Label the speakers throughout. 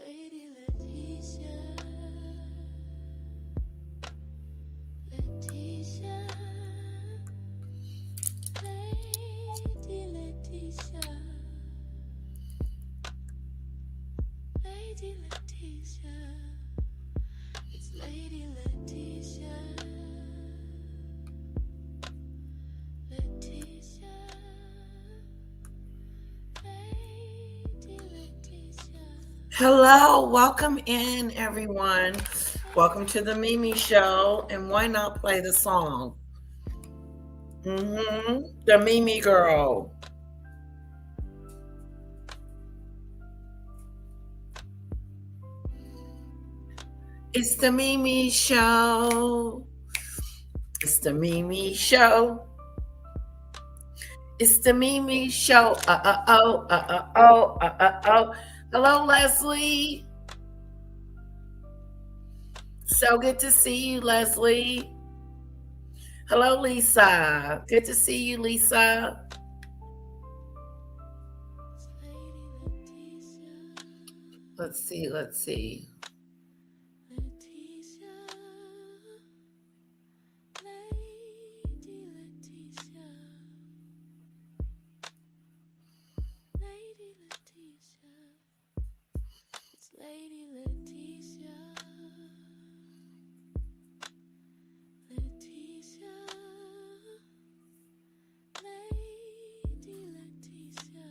Speaker 1: Lady Leticia, Leticia, Lady Leticia, Lady Leticia, it's Lady Leticia, Leticia, Lady Leticia.
Speaker 2: Hello, welcome in, everyone. Welcome to the Mimi Show. And why not play the song? The Mimi Girl. It's the Mimi Show. It's the Mimi Show. It's the Mimi Show. Oh. Hello, Leslie. So good to see you, Leslie. Hello, Lisa. Good to see you, Lisa. Let's see.
Speaker 1: Leticia, Lady Leticia, Lady Leticia, it's Lady Leticia, Leticia, Lady Leticia,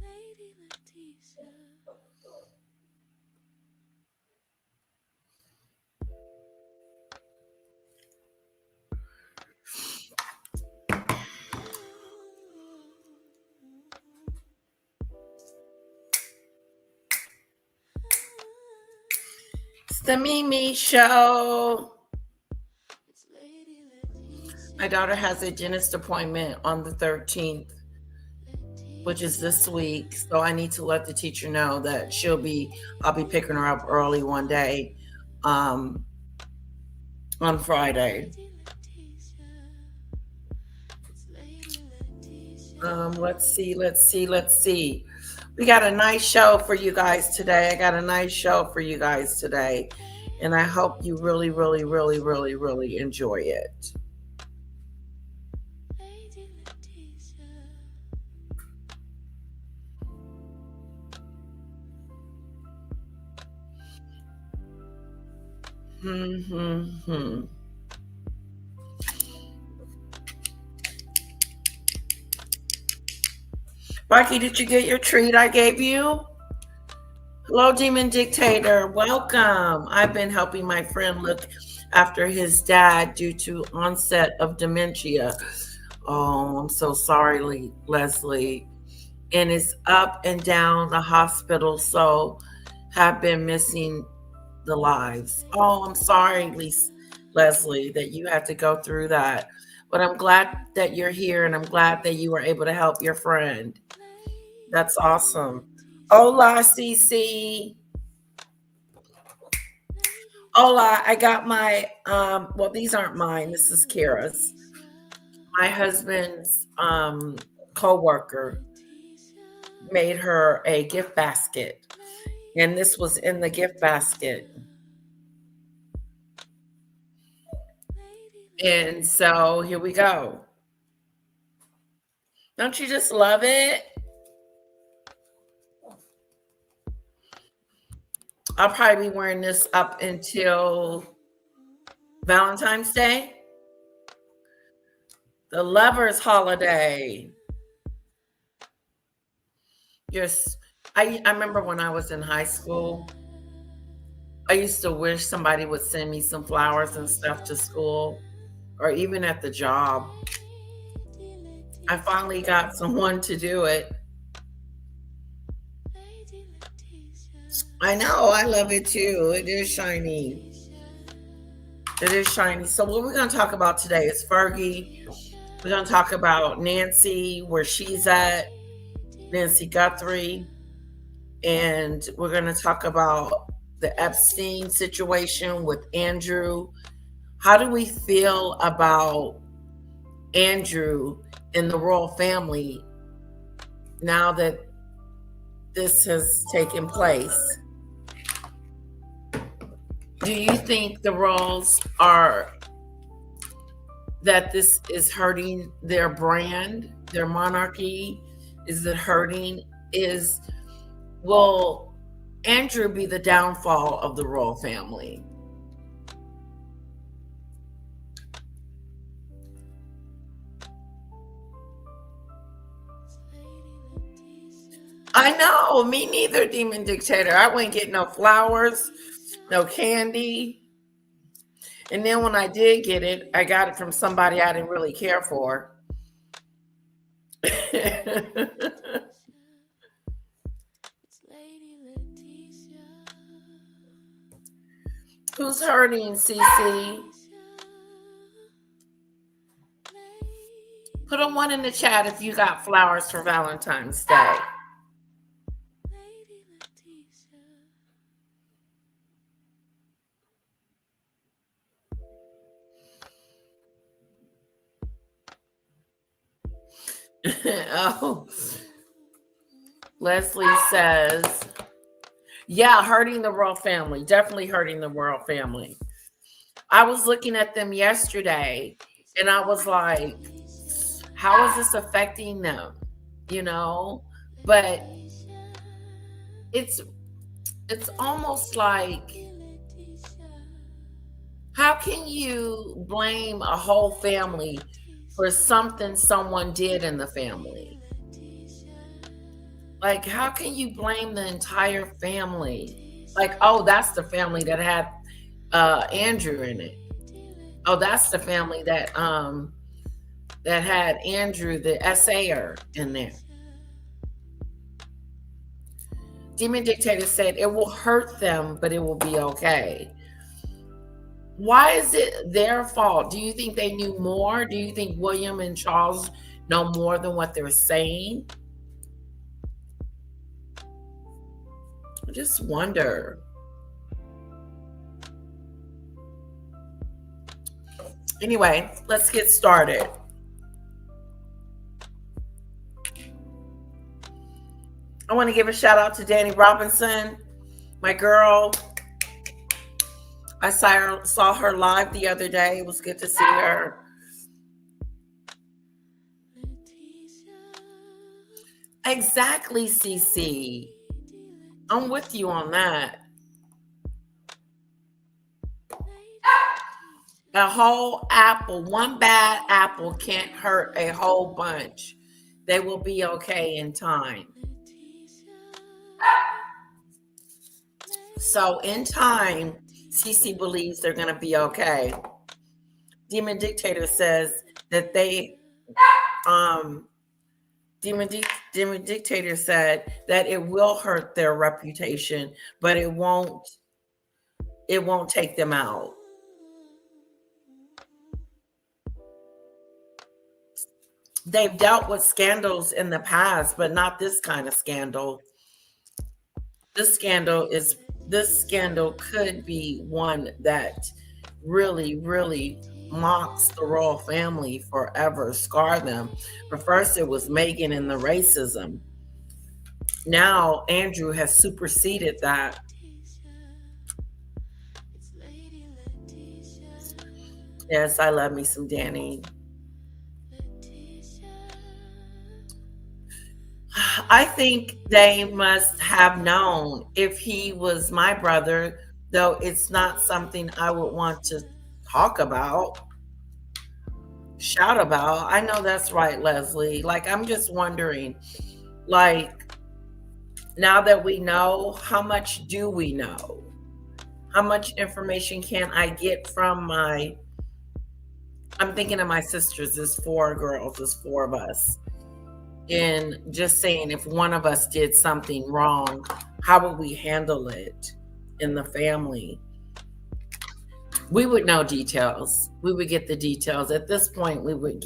Speaker 1: Lady Leticia.
Speaker 2: It's the Mimi Show.
Speaker 1: It's Lady Leticia,
Speaker 2: My daughter has a dentist appointment on the 13th, which is this week. So I need to let the teacher know that I'll be picking her up early one day um, on Friday.
Speaker 1: Leticia, it's Lady Leticia.
Speaker 2: Let's see. We got a nice show for you guys today. I got a nice show for you guys today. And I hope you really, really, really, really, really enjoy it.
Speaker 1: Lady Leticia,
Speaker 2: Hmm. Rocky, did you get your treat I gave you? Hello, Demon Dictator. Welcome. I've been helping my friend look after his dad due to onset of dementia. Oh, I'm so sorry, Leslie. And it's up and down the hospital, so have been missing the lives. Oh, I'm sorry, Leslie, that you had to go through that. But I'm glad that you're here and I'm glad that you were able to help your friend. That's
Speaker 1: Lady
Speaker 2: awesome.
Speaker 1: Leticia,
Speaker 2: Hola, Cece.
Speaker 1: Lady
Speaker 2: Hola, I got my well, these aren't mine. This is Kira's.
Speaker 1: Leticia,
Speaker 2: My husband's co-worker
Speaker 1: Leticia,
Speaker 2: made her a gift basket. And this was
Speaker 1: Lady
Speaker 2: in the gift
Speaker 1: Leticia,
Speaker 2: basket.
Speaker 1: Lady
Speaker 2: And
Speaker 1: Leticia.
Speaker 2: so here we go. Don't you just love it? I'll probably be wearing this up until Valentine's Day, the lovers holiday. Just I remember when I was in high school, I used to wish somebody would send me some flowers and stuff to school or even at the job.
Speaker 1: Lady
Speaker 2: I
Speaker 1: Leticia,
Speaker 2: finally got someone to do it.
Speaker 1: Lady Leticia,
Speaker 2: I know, I love it too. It is shiny.
Speaker 1: Leticia,
Speaker 2: It is shiny. So what we're going to talk about today is Fergie.
Speaker 1: Leticia,
Speaker 2: We're going to talk about Nancy, where she's at,
Speaker 1: Lady
Speaker 2: Nancy Guthrie,
Speaker 1: Leticia.
Speaker 2: and we're going to talk about the Epstein situation with Andrew. How do we feel about Andrew and the royal family now that this has taken place. Do you think the roles are that this is hurting their brand, their monarchy? Is it hurting? Will Andrew be the downfall of the royal family? I know, me neither, Demon Dictator. I wouldn't get no flowers, no candy. And then when I did get it, I got it from somebody I didn't really care for. Who's hurting, Cece? Put a one in the chat if you got flowers for Valentine's Day. Oh, Leslie says, yeah, hurting the royal family. Definitely hurting the royal family. I was looking at them yesterday and I was like, how is this affecting them? You know? But it's almost like, how can you blame a whole family for something someone did in the family? Like, how can you blame the entire family? Like, oh, that's the family that had Andrew in it. Oh, that's the family that had Andrew, the SAer, in there. Demon Dictator said it will hurt them, but it will be okay. Why is it their fault? Do you think they knew more? Do you think William and Charles know more than what they're saying? I just wonder. Anyway, let's get started. I want to give a shout out to Danny Robinson, my girl. I saw her live the other day. It was good to see her. Exactly, CC. I'm with you on that. A whole apple, one bad apple can't hurt a whole bunch. They will be okay in time. So in time, CC believes they're going to be okay. Demon Dictator says that Demon Dictator said that it will hurt their reputation, but it won't take them out. They've dealt with scandals in the past, but not this kind of scandal. This scandal could be one that really, really mocks the royal family forever, scar them. But first it was Meghan and the racism. Now Andrew has superseded that. Yes, I love me some Danny. I think they must have known if he was my brother, though it's not something I would want to talk about, shout about. I know that's right, Leslie. Like, I'm just wondering, like, now that we know, how much do we know? How much information can I get from I'm thinking of my sisters. There's 4 girls, there's 4 of us. And just saying, if one of us did something wrong, how would we handle it in the family? We would know details. We would get the details. At this point, we would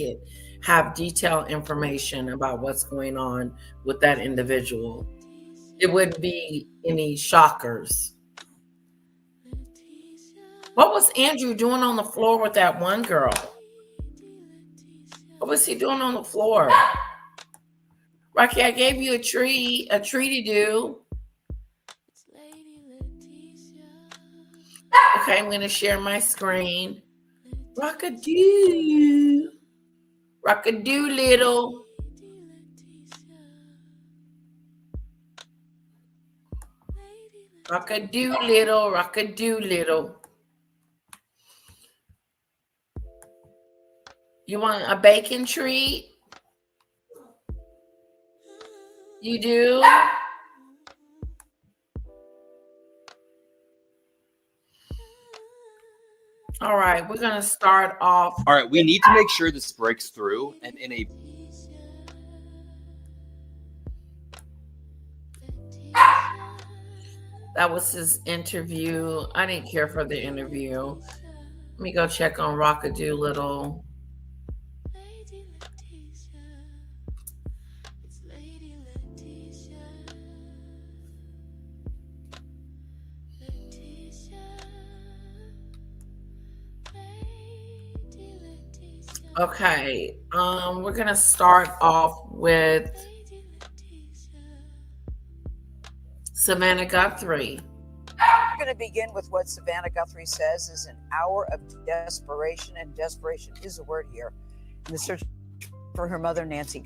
Speaker 2: have detailed information about what's going on with that individual. It wouldn't be any shockers. What was Andrew doing on the floor with that one girl? What was he doing on the floor? Rocky, I gave you a tree to do.
Speaker 1: It's Lady Leticia.
Speaker 2: Okay, I'm going to share my screen. Rockadoo. Rockadoo little.
Speaker 1: Lady Leticia. Lady
Speaker 2: Rockadoo little. Rockadoo little. You want a bacon treat? You do? All right, we're going to start off.
Speaker 3: All right, we need to make sure this breaks through, and in a
Speaker 2: That was his interview. I didn't care for the interview. Let me go check on Rockadoo Little.
Speaker 1: Lady Leticia. It's Lady Leticia. Leticia. Lady Leticia.
Speaker 2: Okay, we're gonna start off with
Speaker 1: Lady Leticia.
Speaker 2: Savannah Guthrie.
Speaker 4: We're going to begin with what Savannah Guthrie says is an hour of desperation, and desperation is a word here, in the search for her mother, Nancy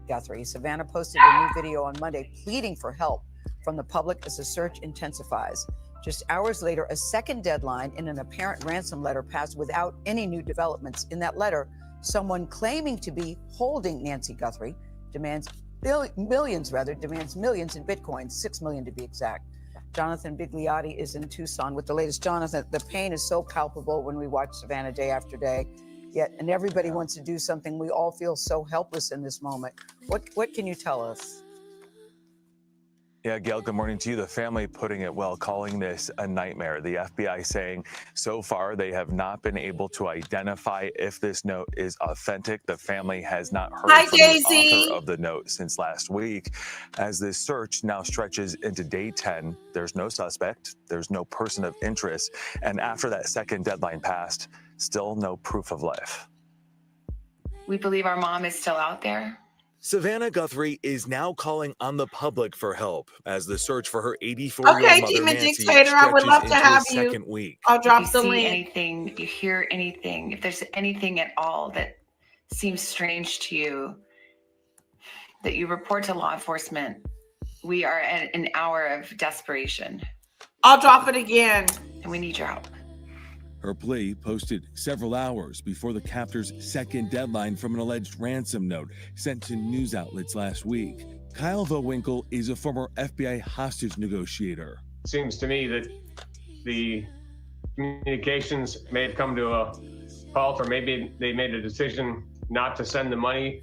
Speaker 4: Guthrie. Savannah posted a new video on Monday pleading for help from the public as the search intensifies. Just hours later, a second deadline in an apparent ransom letter passed without any new developments. In that letter, someone claiming to be holding Nancy Guthrie demands millions in Bitcoin, 6 million to be exact. Jonathan Bigliotti is in Tucson with the latest. Jonathan, the pain is so palpable when we watch Savannah day after day, and everybody wants to do something. We all feel so helpless in this moment. What can you tell us?
Speaker 5: Yeah, Gail, good morning to you. The family putting it well, calling this a nightmare. The FBI saying so far they have not been able to identify if this note is authentic. The family has not heard
Speaker 2: Hi,
Speaker 5: from
Speaker 2: Daisy.
Speaker 5: the author of the note since last week. As this search now stretches into day 10, there's no suspect, there's no person of interest, and after that second deadline passed, still no proof of life.
Speaker 6: We believe our mom is still out there.
Speaker 5: Savannah Guthrie is now calling on the public for help as the search for her 84-year-old
Speaker 2: Okay,
Speaker 5: mother
Speaker 2: Demon
Speaker 5: Nancy
Speaker 2: Dictator, I would
Speaker 5: stretches
Speaker 2: love to
Speaker 5: into
Speaker 2: have
Speaker 5: its
Speaker 2: you.
Speaker 5: second week.
Speaker 2: I'll
Speaker 6: If
Speaker 2: drop
Speaker 6: you
Speaker 2: the
Speaker 6: see
Speaker 2: link.
Speaker 6: anything, if you hear anything, if there's anything at all that seems strange to you, that you report to law enforcement. We are at an hour of desperation,
Speaker 2: I'll drop it again.
Speaker 6: and we need your help.
Speaker 7: Her plea posted several hours before the captor's second deadline from an alleged ransom note sent to news outlets last week. Kyle Vowinkle is a former FBI hostage negotiator.
Speaker 8: Seems to me that the communications may have come to a halt, or maybe they made a decision not to send the money.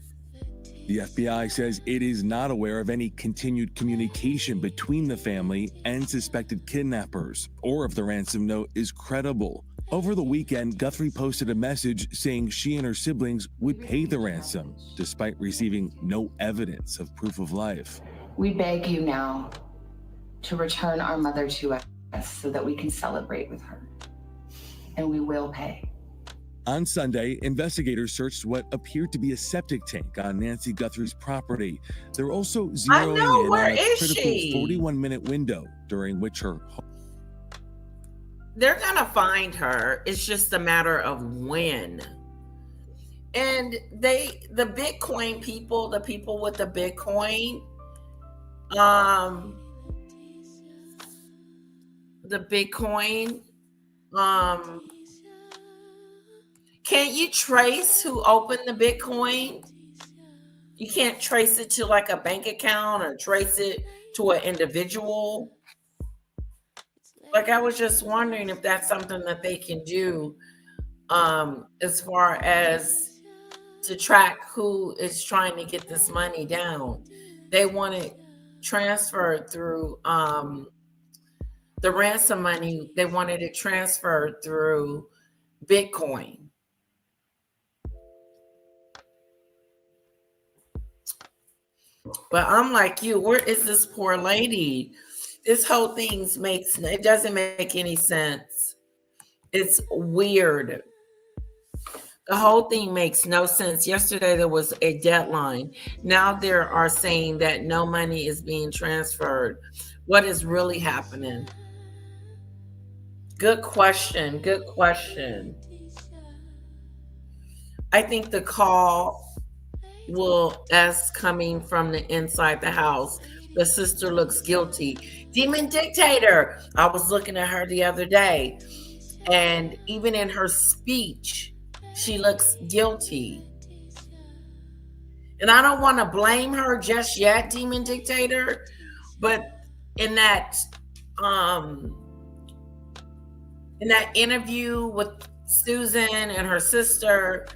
Speaker 7: The FBI says it is not aware of any continued communication between the family and suspected kidnappers, or if the ransom note is credible. Over the weekend, Guthrie posted a message saying she and her siblings would pay the ransom, despite receiving no evidence of proof of life.
Speaker 6: We beg you now to return our mother to us so that we can celebrate with her, and we will pay.
Speaker 7: On Sunday, investigators searched what appeared to be a septic tank on Nancy Guthrie's property. They're also zeroing
Speaker 2: know,
Speaker 7: in
Speaker 2: where
Speaker 7: on a
Speaker 2: is
Speaker 7: critical
Speaker 2: she?
Speaker 7: 41-minute window during which her
Speaker 2: They're gonna find her. It's just a matter of when. And the Bitcoin people, the people with the Bitcoin, can't you trace who opened the Bitcoin? You can't trace it to like a bank account or trace it to an individual. Like, I was just wondering if that's something that they can do, as far as to track who is trying to get this money down. They want it transferred through the ransom money. They wanted it transferred through Bitcoin. But I'm like you, where is this poor lady? This whole thing it doesn't make any sense. It's weird. The whole thing makes no sense. Yesterday there was a deadline. Now they are saying that no money is being transferred. What is really happening? Good question. Good question. I think the call as coming from the inside the house. The sister looks guilty. Demon dictator. I was looking at her the other day, and even in her speech, she looks guilty. And I don't want to blame her just yet, demon dictator, but in that interview with Susan and her sister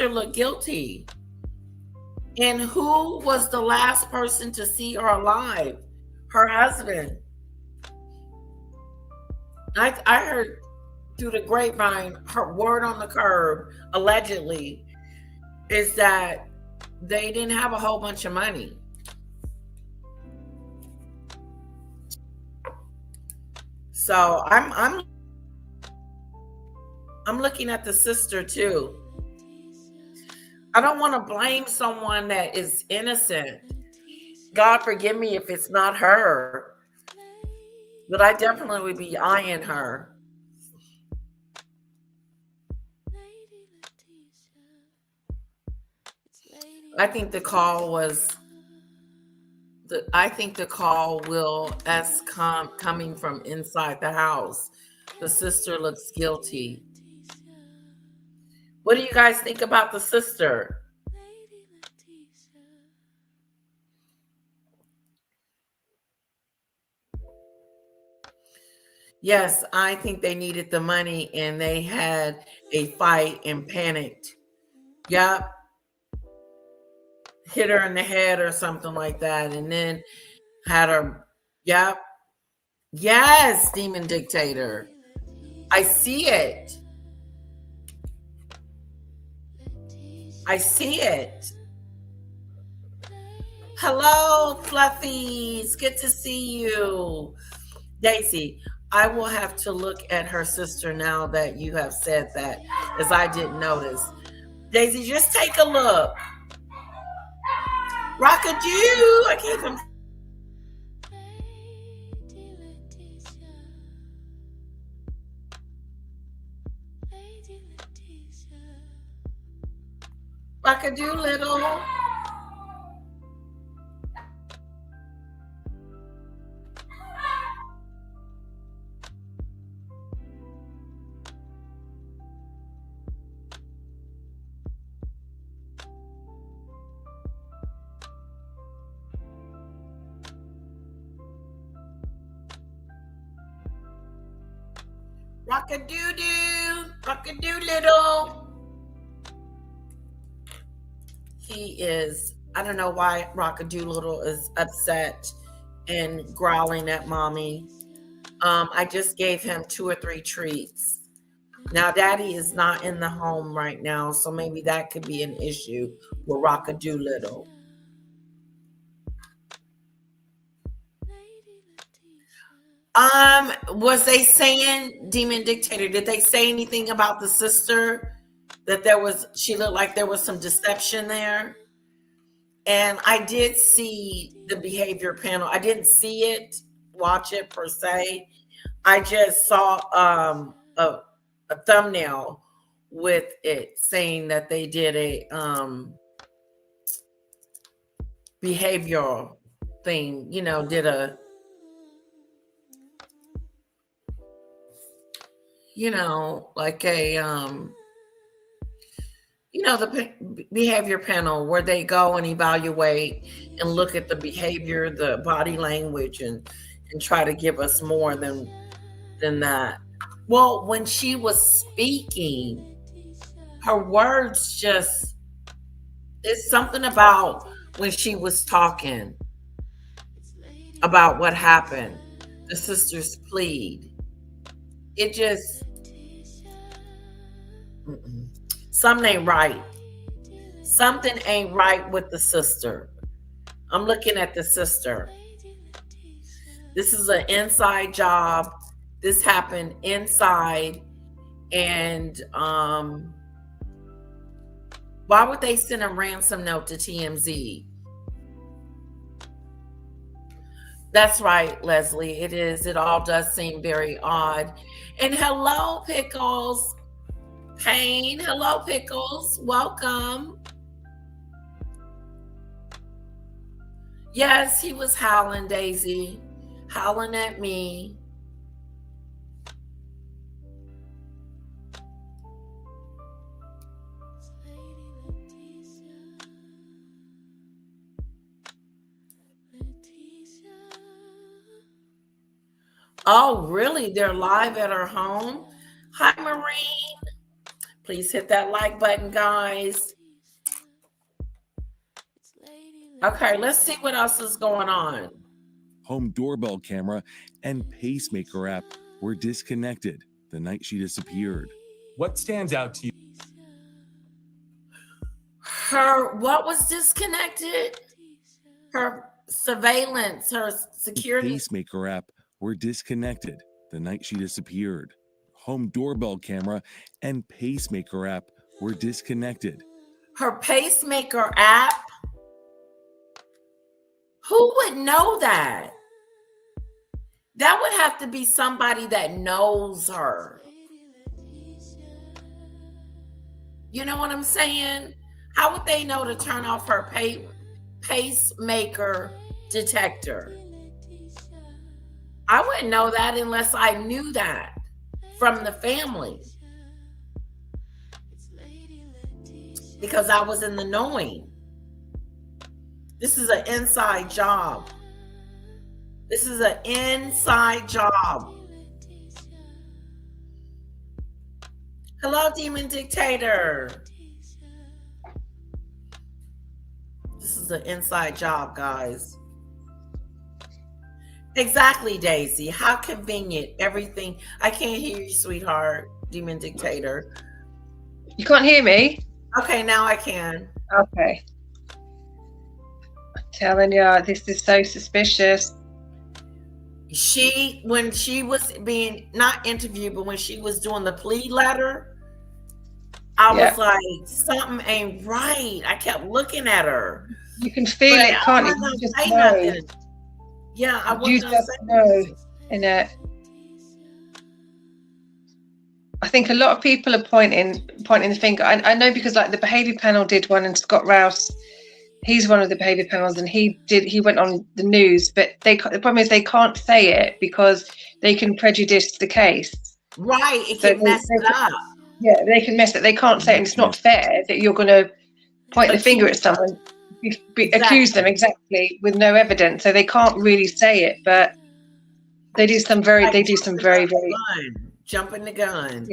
Speaker 2: looked guilty. And who was the last person to see her alive? Her husband. I heard through the grapevine, her word on the curb, allegedly, is that they didn't have a whole bunch of money. So I'm looking at the sister too. I don't want to blame someone that is innocent. God forgive me if it's not her. But I definitely would be eyeing her. I think the call will coming from inside the house. The sister looks guilty. What do you guys think about the sister? Yes, I think they needed the money and they had a fight and panicked. Yep. Hit her in the head or something like that. And then had her, yep. Yes, demon dictator. I see it. I see it. Hello, Fluffies. Good to see you. Daisy, I will have to look at her sister now that you have said that, as I didn't notice. Daisy, just take a look. Rockadoo. I gave him. Rockadoo little. Rockadoo-doo, rockadoo little. He is, I don't know why Rockadoo little is upset and growling at mommy. I just gave him 2 or 3 treats. Now, daddy is not in the home right now, so maybe that could be an issue with Rockadoo little. Was they saying, Demon Dictator, did they say anything about the sister? That she looked like there was some deception there? And I did see the behavior panel. I didn't see it, watch it per se. I just saw a thumbnail with it saying that they did a behavioral thing, did a like a the behavior panel where they go and evaluate and look at the behavior, the body language, and try to give us more than that. Well, when she was speaking, her words just, it's something about when she was talking about what happened, the sisters plead. It just, something ain't right. Something ain't right with the sister. I'm looking at the sister. This is an inside job. This happened inside, and Why would they send a ransom note to TMZ? That's right, Leslie. It is. It all does seem very odd. And hello, Pickles. Payne. Hello, Pickles. Welcome. Yes, he was howling, Daisy. Howling at me. Oh, really? They're live at her home? Hi, Marine. Please hit that like button, guys. Okay, let's see what else is going on.
Speaker 7: Home doorbell camera and pacemaker app were disconnected the night she disappeared.
Speaker 9: What stands out to you?
Speaker 2: Her, what was disconnected? Her surveillance, her security.
Speaker 7: Pacemaker app were disconnected the night she disappeared. Home doorbell camera and pacemaker app were disconnected.
Speaker 2: Her pacemaker app? Who would know that? That would have to be somebody that knows her. You know what I'm saying? How would they know to turn off her pacemaker detector? I wouldn't know that unless I knew that from the family. Because I was in the knowing. This is an inside job. This is an inside job. Hello, Demon Dictator. This is an inside job, guys. Exactly, Daisy. How convenient. Everything. I can't hear you, sweetheart. Demon Dictator.
Speaker 10: You can't hear me?
Speaker 2: Okay, now I can.
Speaker 10: Okay. I'm telling you, this is so suspicious.
Speaker 2: When she was being not interviewed, but when she was doing the plea letter, I was like, something ain't right. I kept looking at her.
Speaker 10: You can feel it, can't you? You just know.
Speaker 2: Nothing. Yeah, I
Speaker 10: You
Speaker 2: wasn't
Speaker 10: just know in it. I think a lot of people are pointing the finger. I know because like the behaviour panel did one, and Scott Rouse, he's one of the behaviour panels, and he went on the news. But the problem is they can't say it because they can prejudice the case.
Speaker 2: Right, it can mess it up.
Speaker 10: Yeah, they can mess it. They can't say it. And it's not fair that you're going to point the finger at someone, accuse them exactly with no evidence. So they can't really say it, but they do some very
Speaker 2: jumping the gun.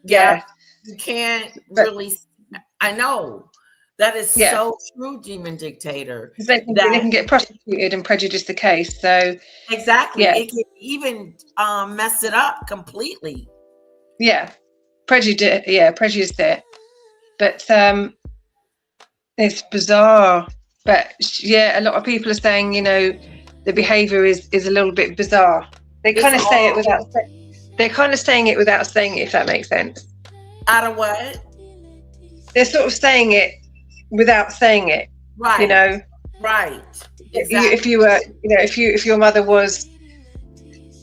Speaker 10: Yeah.
Speaker 2: You can't really. I know that is so true, Demon Dictator.
Speaker 10: They can get prosecuted and prejudice the case. So
Speaker 2: exactly, it can even mess it up completely.
Speaker 10: Yeah, prejudice it. But it's bizarre. But yeah, a lot of people are saying, the behaviour is a little bit bizarre. They kind of say it without. They're kind of saying it without saying it, if that makes sense.
Speaker 2: Out of what?
Speaker 10: They're sort of saying it without saying it.
Speaker 2: Right. Right.
Speaker 10: Exactly. If you were, if your mother was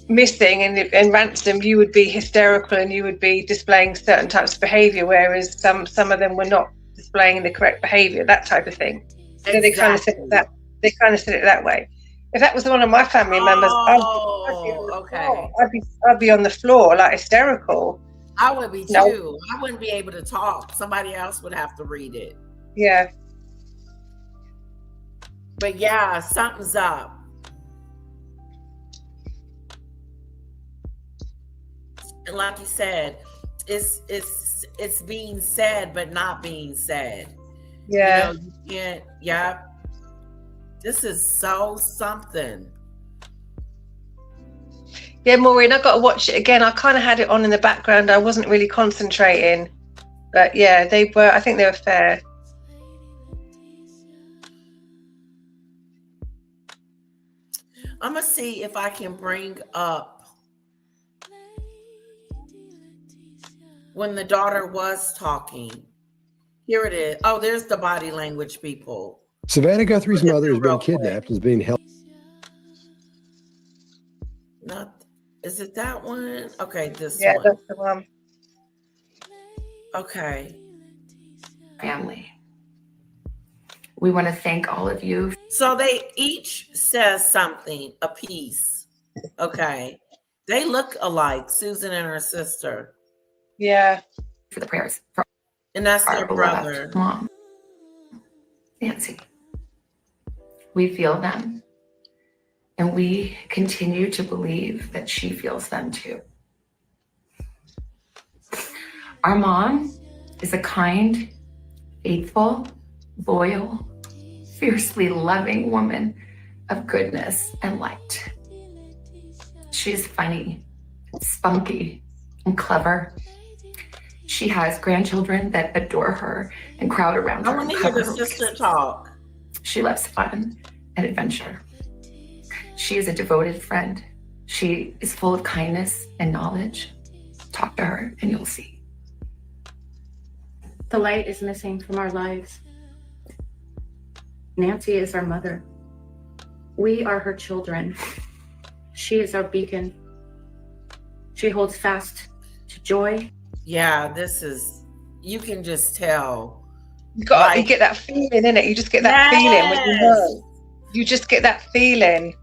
Speaker 10: missing and ransomed, you would be hysterical and you would be displaying certain types of behaviour, whereas some of them were not displaying the correct behaviour, that type of thing. So they kind of said it that. They kind of said it that way. If that was one of my family members, I'd be on the floor like hysterical.
Speaker 2: I would be too. I wouldn't be able to talk. Somebody else would have to read it.
Speaker 10: Yeah.
Speaker 2: But yeah, something's up. And like you said, it's being said but not being said.
Speaker 10: Yeah.
Speaker 2: You can't. Yeah. This is so something.
Speaker 10: Yeah, Maureen, I got to watch it again. I kind of had it on in the background. I wasn't really concentrating, but yeah, they were. I think they were fair.
Speaker 2: I'm gonna see if I can bring up when the daughter was talking. Here it is. Oh, there's the body language people.
Speaker 11: Savannah Guthrie's
Speaker 2: Look at
Speaker 11: mother
Speaker 2: them
Speaker 11: has been
Speaker 2: real quick.
Speaker 11: kidnapped and is being held.
Speaker 2: Not, is it that one? Okay, this
Speaker 10: Yeah,
Speaker 2: one.
Speaker 10: that's the one.
Speaker 2: Okay.
Speaker 6: Family. We want to thank all of you
Speaker 2: So they each says something, a piece. Okay. They look alike, Susan and her sister.
Speaker 10: Yeah.
Speaker 6: for the prayers for
Speaker 2: And that's
Speaker 6: our
Speaker 2: their
Speaker 6: beloved
Speaker 2: brother.
Speaker 6: mom, Nancy. We feel them, and we continue to believe that she feels them too. Our mom is a kind, faithful, loyal, fiercely loving woman of goodness and light. She is funny, spunky, and clever. She has grandchildren that adore her and crowd around
Speaker 2: I
Speaker 6: her.
Speaker 2: want to
Speaker 6: and
Speaker 2: hear
Speaker 6: cover
Speaker 2: the
Speaker 6: her
Speaker 2: sister
Speaker 6: waist.
Speaker 2: talk.
Speaker 6: She loves fun and adventure. She is a devoted friend. She is full of kindness and knowledge. Talk to her and you'll see.
Speaker 12: The light is missing from our lives. Nancy is our mother. We are her children. She is our beacon. She holds fast to joy.
Speaker 2: Yeah, this is, you can just tell.
Speaker 10: You got
Speaker 2: Like-
Speaker 10: you get that feeling in it. You just get that feeling when you know. You just get that feeling.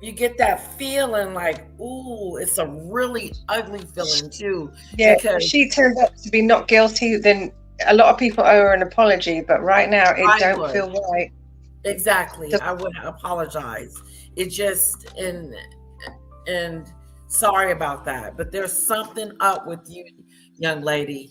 Speaker 2: You get that feeling like, ooh, it's a really ugly feeling too.
Speaker 10: Yeah,
Speaker 2: Because-
Speaker 10: if she turned out to be not guilty, then a lot of people owe her an apology. But right now, it
Speaker 2: I
Speaker 10: don't
Speaker 2: would.
Speaker 10: feel right.
Speaker 2: Exactly.
Speaker 10: The-
Speaker 2: I would apologize. It just, and sorry about that. But there's something up with you, young lady.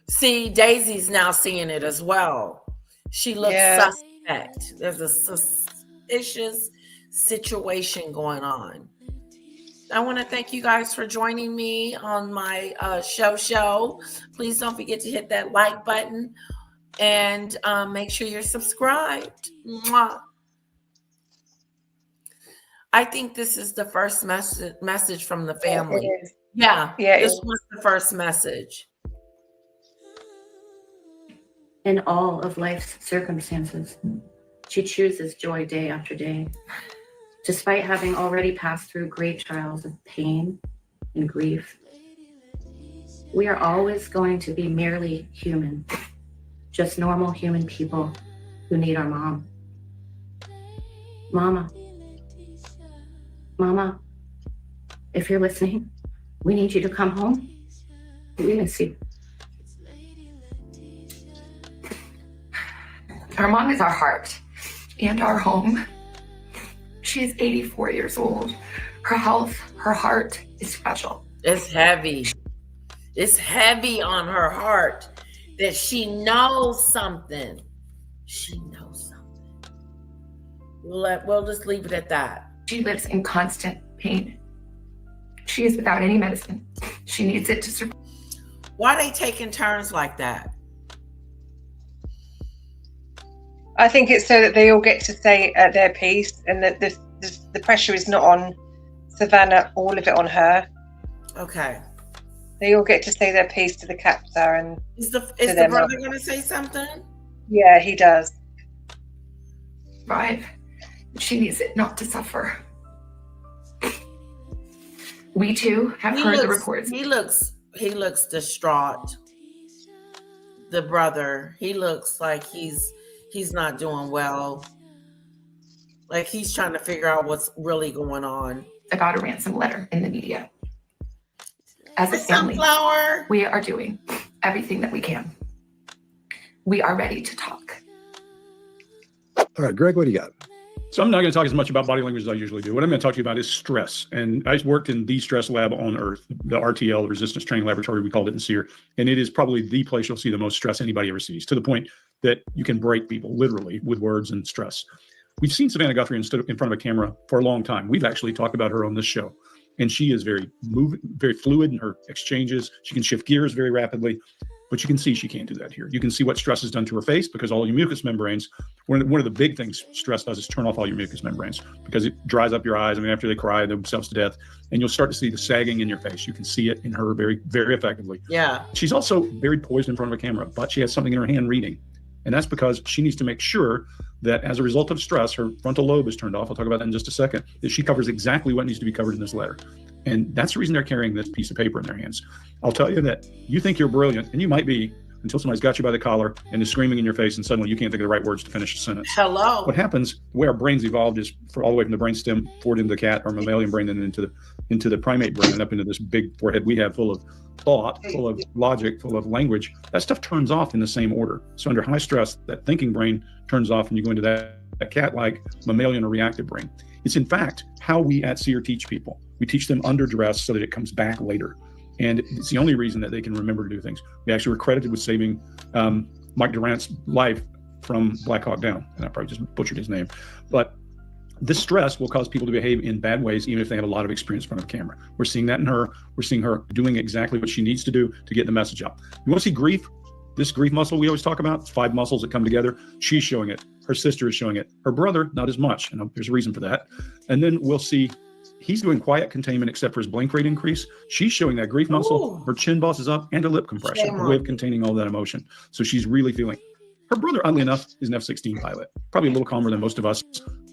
Speaker 2: See, Daisy's now seeing it as well. She looks
Speaker 10: Yeah.
Speaker 2: suspect. There's a suspicious situation going on. I want to thank you guys for joining me on my show. Please don't forget to hit that like button and make sure you're subscribed. Mwah. I think this is the first message from the family.
Speaker 10: It is.
Speaker 2: Yeah,
Speaker 10: Yeah, it
Speaker 2: this
Speaker 10: is.
Speaker 2: was the first message.
Speaker 12: In all of life's circumstances, she chooses joy day after day. Despite having already passed through great trials of pain and grief, we are always going to be merely human, just normal human people who need our mom. Mama, if you're listening, we need you to come home. We miss you.
Speaker 6: Our mom is our heart and our home. She is 84 years old. Her health, her heart is fragile.
Speaker 2: It's heavy. It's heavy on her heart that she knows something. She knows something. We'll just leave it at that.
Speaker 6: She lives in constant pain. She is without any medicine. She needs it to survive.
Speaker 2: Why are they taking turns like that?
Speaker 10: I think it's so that they all get to say their piece, and that the pressure is not on Savannah, all of it on her.
Speaker 2: Okay.
Speaker 10: They all get to say their piece to the captor, and
Speaker 2: Is the
Speaker 10: their
Speaker 2: brother
Speaker 10: mom.
Speaker 2: going to say something?
Speaker 10: Yeah, he does.
Speaker 6: She needs it not to suffer. We too have heard the reports.
Speaker 2: He looks distraught. The brother, he looks like he's not doing well. Like he's trying to figure out what's really going on.
Speaker 6: About a ransom letter in the media. As a
Speaker 2: The
Speaker 6: family,
Speaker 2: sunflower.
Speaker 6: we are doing everything that we can. We are ready to talk.
Speaker 11: All right, Greg, what do you got?
Speaker 13: So I'm not going to talk as much about body language as I usually do. What I'm going to talk to you about is stress. And I worked in the stress lab on Earth, the RTL, the Resistance Training Laboratory, we called it in SEER. And it is probably the place you'll see the most stress anybody ever sees, to the point that you can break people literally with words and stress. We've seen Savannah Guthrie in front of a camera for a long time. We've actually talked about her on this show. And she is very fluid in her exchanges. She can shift gears very rapidly. But you can see she can't do that here. You can see what stress has done to her face because all your mucous membranes, one of the big things stress does is turn off all your mucous membranes because it dries up your eyes. I mean, after they cry themselves to death, and you'll start to see the sagging in your face. You can see it in her very, very effectively.
Speaker 2: Yeah.
Speaker 13: She's also very poised in front of a camera, but she has something in her hand reading. And that's because she needs to make sure that as a result of stress, her frontal lobe is turned off. I'll talk about that in just a second, that she covers exactly what needs to be covered in this letter. And that's the reason they're carrying this piece of paper in their hands. I'll tell you that you think you're brilliant, and you might be, until somebody's got you by the collar and is screaming in your face, and suddenly you can't think of the right words to finish a sentence.
Speaker 2: Hello.
Speaker 13: What happens, the way our brains evolved is for all the way from the brainstem forward into the cat or mammalian brain, and into the primate brain, and up into this big forehead we have full of thought, full of logic, full of language. That stuff turns off in the same order. So under high stress, that thinking brain turns off, and you go into that cat-like mammalian or reactive brain. It's in fact how we at SEER teach people. We teach them under duress so that it comes back later. And it's the only reason that they can remember to do things. We actually were credited with saving Mike Durant's life from Black Hawk Down. And I probably just butchered his name. But this stress will cause people to behave in bad ways, even if they have a lot of experience in front of a camera. We're seeing that in her. We're seeing her doing exactly what she needs to do to get the message out. You want to see grief? This grief muscle we always talk about, it's 5 muscles that come together. She's showing it. Her sister is showing it. Her brother, not as much. And there's a reason for that. And then we'll see he's doing quiet containment except for his blink rate increase. She's showing that grief muscle. Her chin boss is up and her lip compression, her way of containing all that emotion. So she's really feeling. Her brother, oddly enough, is an F-16 pilot. Probably a little calmer than most of us,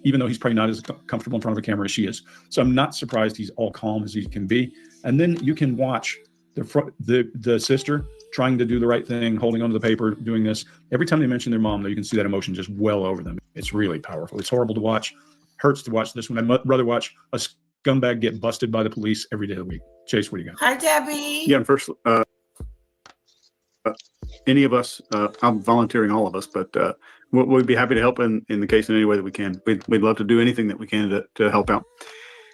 Speaker 13: even though he's probably not as comfortable in front of a camera as she is. So I'm not surprised he's all calm as he can be. And then you can watch the sister trying to do the right thing, holding onto the paper, doing this. Every time they mention their mom, though, you can see that emotion just well over them. It's really powerful. It's horrible to watch. Hurts to watch this one. I'd rather watch a scumbag get busted by the police every day of the week. Chase, what do you got?
Speaker 2: Hi, Debbie.
Speaker 14: Yeah, first, any of us, I'm volunteering all of us, but we'd be happy to help in the case in any way that we can. We'd love to do anything that we can to help out.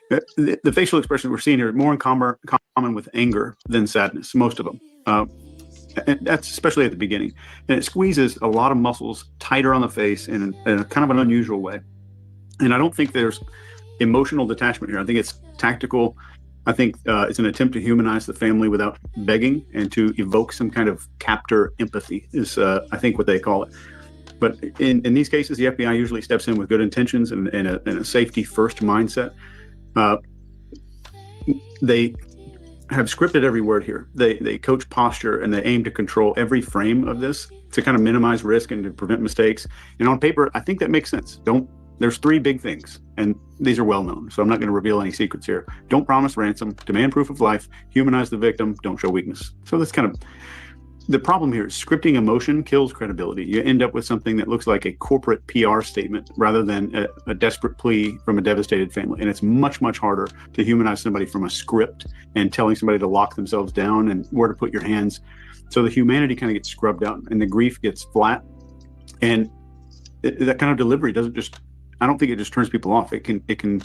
Speaker 14: The facial expression we're seeing here is more in common with anger than sadness, most of them. And that's especially at the beginning. And it squeezes a lot of muscles tighter on the face in a kind of an unusual way. And I don't think there's emotional detachment here. I think it's tactical. I think it's an attempt to humanize the family without begging and to evoke some kind of captor empathy is, I think, what they call it. But in these cases, the FBI usually steps in with good intentions and a safety first mindset. They have scripted every word here. They coach posture and they aim to control every frame of this to kind of minimize risk and to prevent mistakes. And on paper, I think that makes sense. There's 3 big things, and these are well known, so I'm not going to reveal any secrets here. Don't promise ransom, demand proof of life, humanize the victim, don't show weakness. So that's kind of the problem here. Scripting emotion kills credibility. You end up with something that looks like a corporate PR statement rather than a desperate plea from a devastated family. And it's much, much harder to humanize somebody from a script and telling somebody to lock themselves down and where to put your hands. So the humanity kind of gets scrubbed out and the grief gets flat. And that kind of delivery doesn't just, I don't think it just turns people off. It can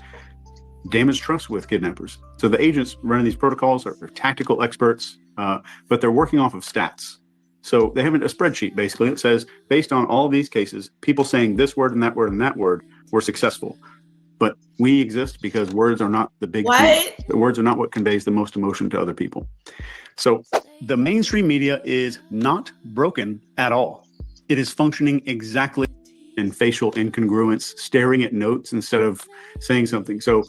Speaker 14: damage trust with kidnappers. So the agents running these protocols are tactical experts, but they're working off of stats. So they have a spreadsheet basically that says, based on all of these cases, people saying this word and that word and that word were successful. But we exist because words are not the big thing. The words are not what conveys the most emotion to other people. So the mainstream media is not broken at all. It is functioning exactly in facial incongruence, staring at notes instead of saying something. So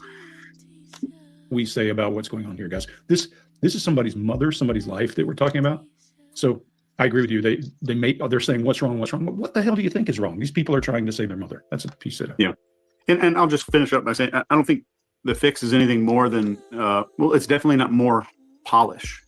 Speaker 13: we say about what's going on here, guys. This is somebody's mother, somebody's life that we're talking about. So I agree with you. They're saying what's wrong. What the hell do you think is wrong? These people are trying to save their mother. That's a piece of it.
Speaker 14: Yeah. And I'll just finish up by saying, I don't think the fix is anything more than, well, it's definitely not more polish.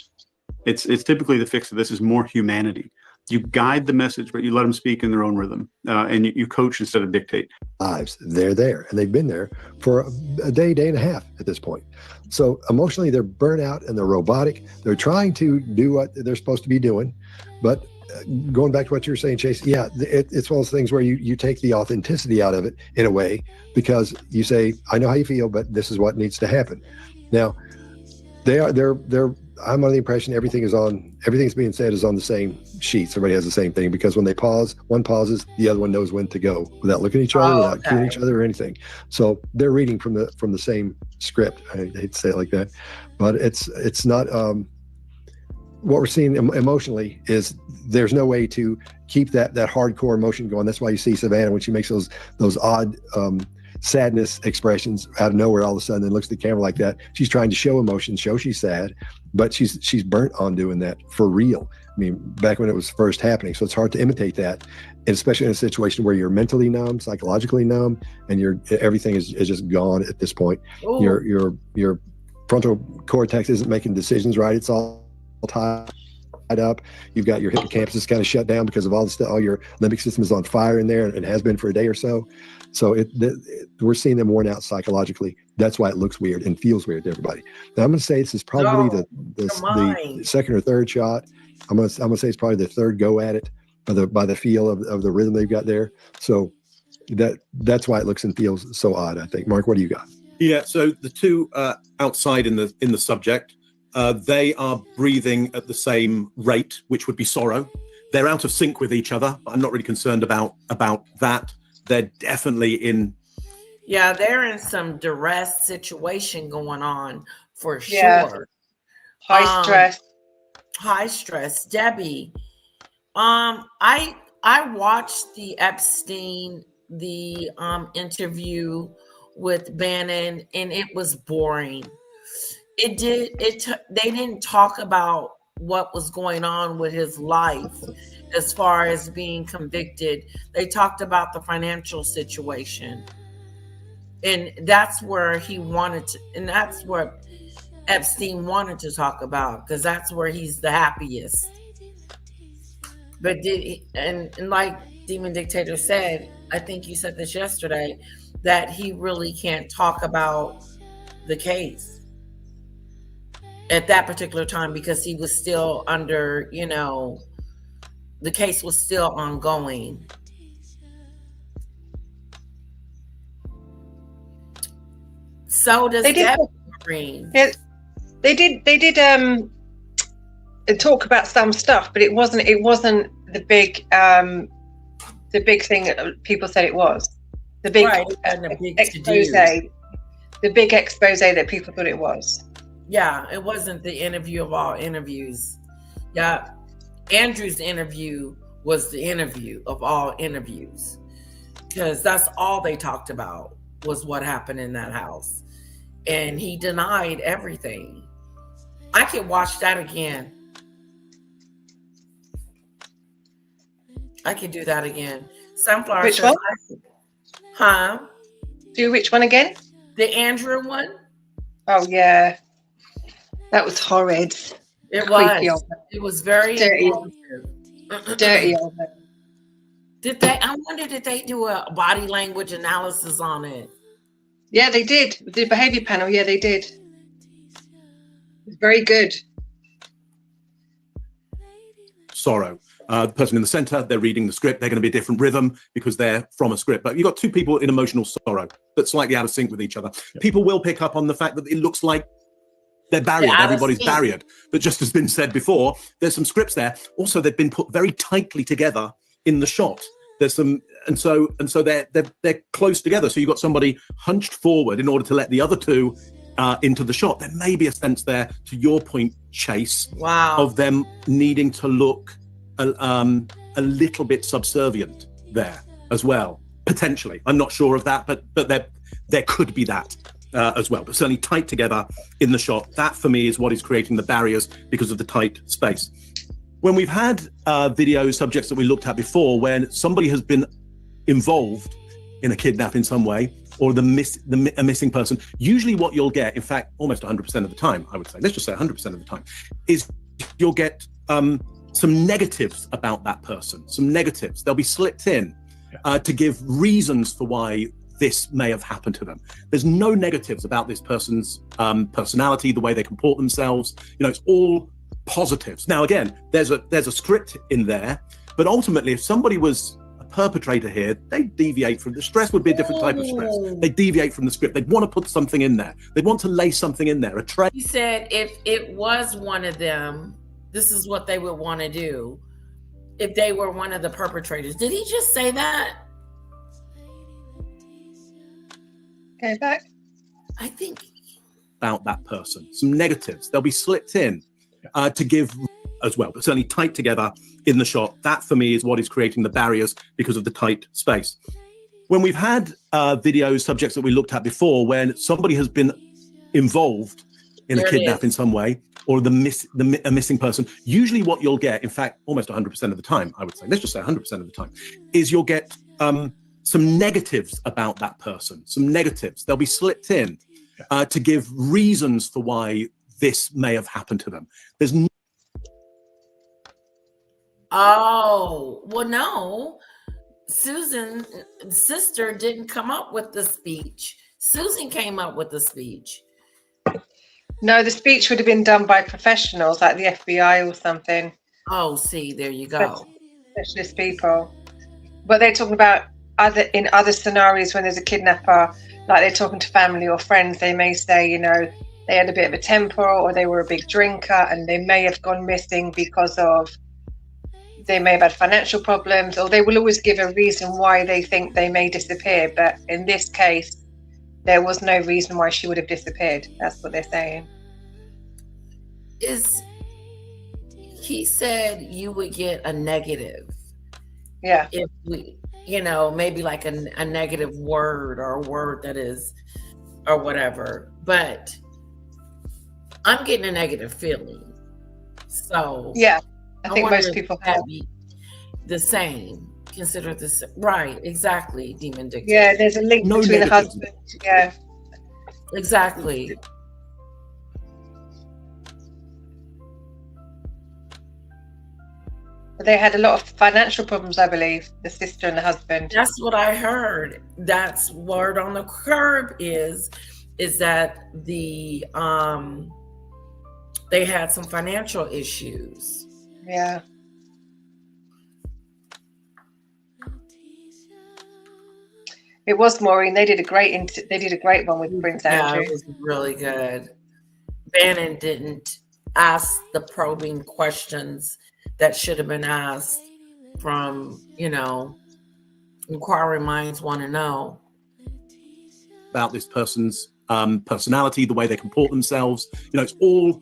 Speaker 14: It's typically the fix of this is more humanity. You guide the message, but you let them speak in their own rhythm, and you coach instead of dictate.
Speaker 11: Lives, they're there, and they've been there for a day and a half at this point. So emotionally, they're burnt out and they're robotic. They're trying to do what they're supposed to be doing, but going back to what you were saying, Chase, yeah, it's one of those things where you take the authenticity out of it in a way, because you say, I know how you feel, but this is what needs to happen. Now, they're I'm under the impression everything's being said is on the same sheet. Everybody has the same thing, because when they pause, one pauses, the other one knows when to go without looking at each other, without cueing each other or anything. So they're reading from the same script. I hate to say it like that, but it's not what we're seeing emotionally is there's no way to keep that hardcore emotion going. That's why you see Savannah when she makes those odd sadness expressions out of nowhere all of a sudden and looks at the camera like that. She's trying to show emotion, show she's sad, but she's burnt on doing that for real. I mean, back when it was first happening. So it's hard to imitate that, and especially in a situation where you're mentally numb, psychologically numb, and everything is just gone at this point. Your frontal cortex isn't making decisions right. It's all tied up. You've got your hippocampus kind of shut down because of all the stuff. All your limbic system is on fire in there, and has been for a day or so. So we're seeing them worn out psychologically. That's why it looks weird and feels weird to everybody. Now I'm going to say this is probably the second or third shot. I'm going to say it's probably the third go at it by the feel of the rhythm they've got there. So that's why it looks and feels so odd, I think. Mark, what do you got?
Speaker 15: Yeah, so the two outside in the subject, they are breathing at the same rate, which would be sorrow. They're out of sync with each other. I'm not really concerned about that. They're definitely in.
Speaker 2: Yeah, they're in some duress situation going on for
Speaker 10: Yeah.
Speaker 2: sure.
Speaker 10: High stress.
Speaker 2: High stress. Debbie, I watched the Epstein interview with Bannon, and it was boring. They didn't talk about what was going on with his life as far as being convicted. They talked about the financial situation, and that's where he wanted to, and that's what Epstein wanted to talk about, because that's where he's the happiest. But and like Demon Dictator said, I think you said this yesterday, that he really can't talk about the case at that particular time because he was still under, the case was still ongoing. So does Debbie Green.
Speaker 10: Yeah, they did talk about some stuff, but it wasn't the big thing that people said it was. The big, expose. The big expose that people thought it was.
Speaker 2: Yeah, it wasn't the interview of all interviews. Yeah, Andrew's interview was the interview of all interviews, because that's all they talked about was what happened in that house. And he denied everything. I could watch that again. I could do that again. Sunflower.
Speaker 10: Which one?
Speaker 2: Huh?
Speaker 10: Do which one again?
Speaker 2: The Andrew one.
Speaker 10: Oh yeah, that was horrid.
Speaker 2: It was. It was very
Speaker 10: dirty. Dirty old man.
Speaker 2: I wonder, did they do a body language analysis on it?
Speaker 10: Yeah, they did. The behavior panel. Yeah, they did. It's very good.
Speaker 15: Sorrow. The person in the center, they're reading the script. They're going to be a different rhythm because they're from a script. But you've got two people in emotional sorrow that's slightly out of sync with each other. Yeah. People will pick up on the fact that it looks like they're barriered. Everybody's barriered. But just as has been said before, there's some scripts there. Also, they've been put very tightly together in the shot. There's some, and so they're close together. So you've got somebody hunched forward in order to let the other two into the shot. There may be a sense there, to your point, Chase, of them needing to look a little bit subservient there as well, potentially. I'm not sure of that, but there could be that as well. But certainly tight together in the shot. That for me is what is creating the barriers because of the tight space. When we've had video subjects that we looked at before, when somebody has been involved in a kidnap in some way, or a missing person, usually what you'll get, in fact, almost 100% of the time, I would say, let's just say 100% of the time, is you'll get some negatives about that person, some negatives. They'll be slipped in to give reasons for why this may have happened to them. There's no negatives about this person's personality, the way they comport themselves. It's all positives. Now, again, there's a script in there, but ultimately, if somebody was a perpetrator here, they deviate from the stress. Would be a different type of stress. They deviate from the script. They'd want to put something in there. They'd want to lay something in there.
Speaker 2: He said if it was one of them, this is what they would want to do if they were one of the perpetrators. Did he just say that?
Speaker 10: Go back.
Speaker 2: I think
Speaker 15: about that person, some negatives. They'll be slipped in to give as well, but certainly tight together in the shot. That for me is what is creating the barriers because of the tight space. When we've had video subjects that we looked at before, when somebody has been involved in a kidnap in some way, or a missing person, usually what you'll get, in fact, almost 100% of the time, I would say, let's just say 100% of the time, is you'll get some negatives about that person, some negatives. They'll be slipped in to give reasons for why this may have happened to them. There's no
Speaker 2: Oh, well, no. Susan's sister didn't come up with the speech. Susan came up with the speech.
Speaker 10: No, the speech would have been done by professionals like the FBI or something.
Speaker 2: Oh, see, there you go.
Speaker 10: Specialist people. But they're talking about in other scenarios when there's a kidnapper, like they're talking to family or friends, they may say, you know, they had a bit of a temper or they were a big drinker and they may have gone missing because of, they may have had financial problems, or they will always give a reason why they think they may disappear. But in this case, there was no reason why she would have disappeared. That's what they're saying.
Speaker 2: He said you would get a negative.
Speaker 10: Yeah.
Speaker 2: If we, you know, maybe like a negative word or a word that is, or whatever. But I'm getting a negative feeling. So
Speaker 10: yeah, I think most people have
Speaker 2: the same. Consider this right, exactly, Demon Dictator.
Speaker 10: Yeah, there's a link between the husband. Yeah.
Speaker 2: Exactly.
Speaker 10: But they had a lot of financial problems, I believe, the sister and the husband.
Speaker 2: That's what I heard. That's word on the curb is that the they had some financial issues.
Speaker 10: Yeah. It was Maureen. They did a great one with Prince Andrew.
Speaker 2: Yeah, it was really good. Bannon didn't ask the probing questions that should have been asked from, you know, inquiring minds want to know
Speaker 15: about this person's personality, the way they comport themselves. You know, it's all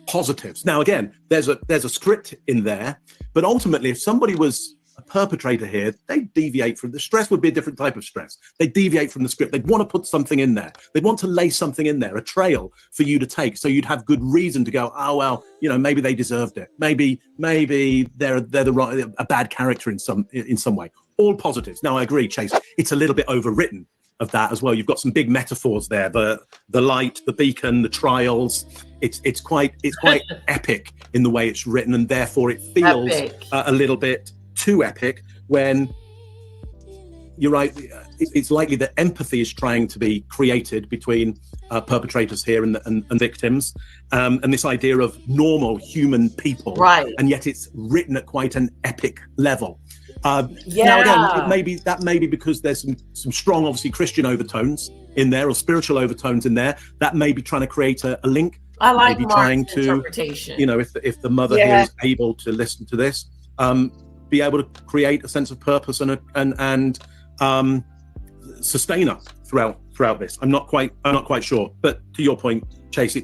Speaker 15: positives. Now, again, there's a script in there, but ultimately, if somebody was a perpetrator here, they deviate from the stress. Would be a different type of stress. They deviate from the script. They'd want to put something in there. They'd want to lay something in there, a trail for you to take, so you'd have good reason to go, oh well, you know, maybe they deserved it. Maybe they're the right, a bad character in some way. All positives. Now, I agree, Chase. It's a little bit overwritten of that as well. You've got some big metaphors there. The light, the beacon, the trials. It's quite epic in the way it's written, and therefore it feels a little bit too epic. When you're right, it's likely that empathy is trying to be created between perpetrators here and victims, and this idea of normal human people,
Speaker 2: right?
Speaker 15: And yet it's written at quite an epic level. Now again, that may be because there's some strong, obviously, Christian overtones in there, or spiritual overtones in there. That may be trying to create a link.
Speaker 2: I like
Speaker 15: maybe trying to,
Speaker 2: interpretation.
Speaker 15: you know, if the mother here is able to listen to this, be able to create a sense of purpose and sustainer throughout this. I'm not quite sure, but to your point, Chase,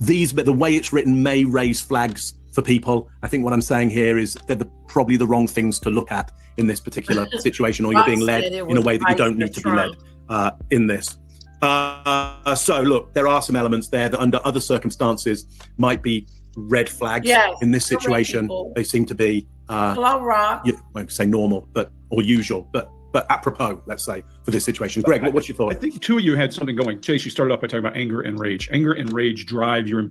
Speaker 15: the way it's written may raise flags for people. I think what I'm saying here is they're probably the wrong things to look at in this particular situation, or you're being led in a way that you don't need to be led in this. So look, there are some elements there that under other circumstances might be red flags. In this situation, they seem to be
Speaker 2: hello, Rob.
Speaker 15: I won't say normal, or usual, but apropos, let's say, for this situation. Greg, what's your thought?
Speaker 13: I think two of you had something going. Chase, you started off by talking about anger and rage. Anger and rage drive your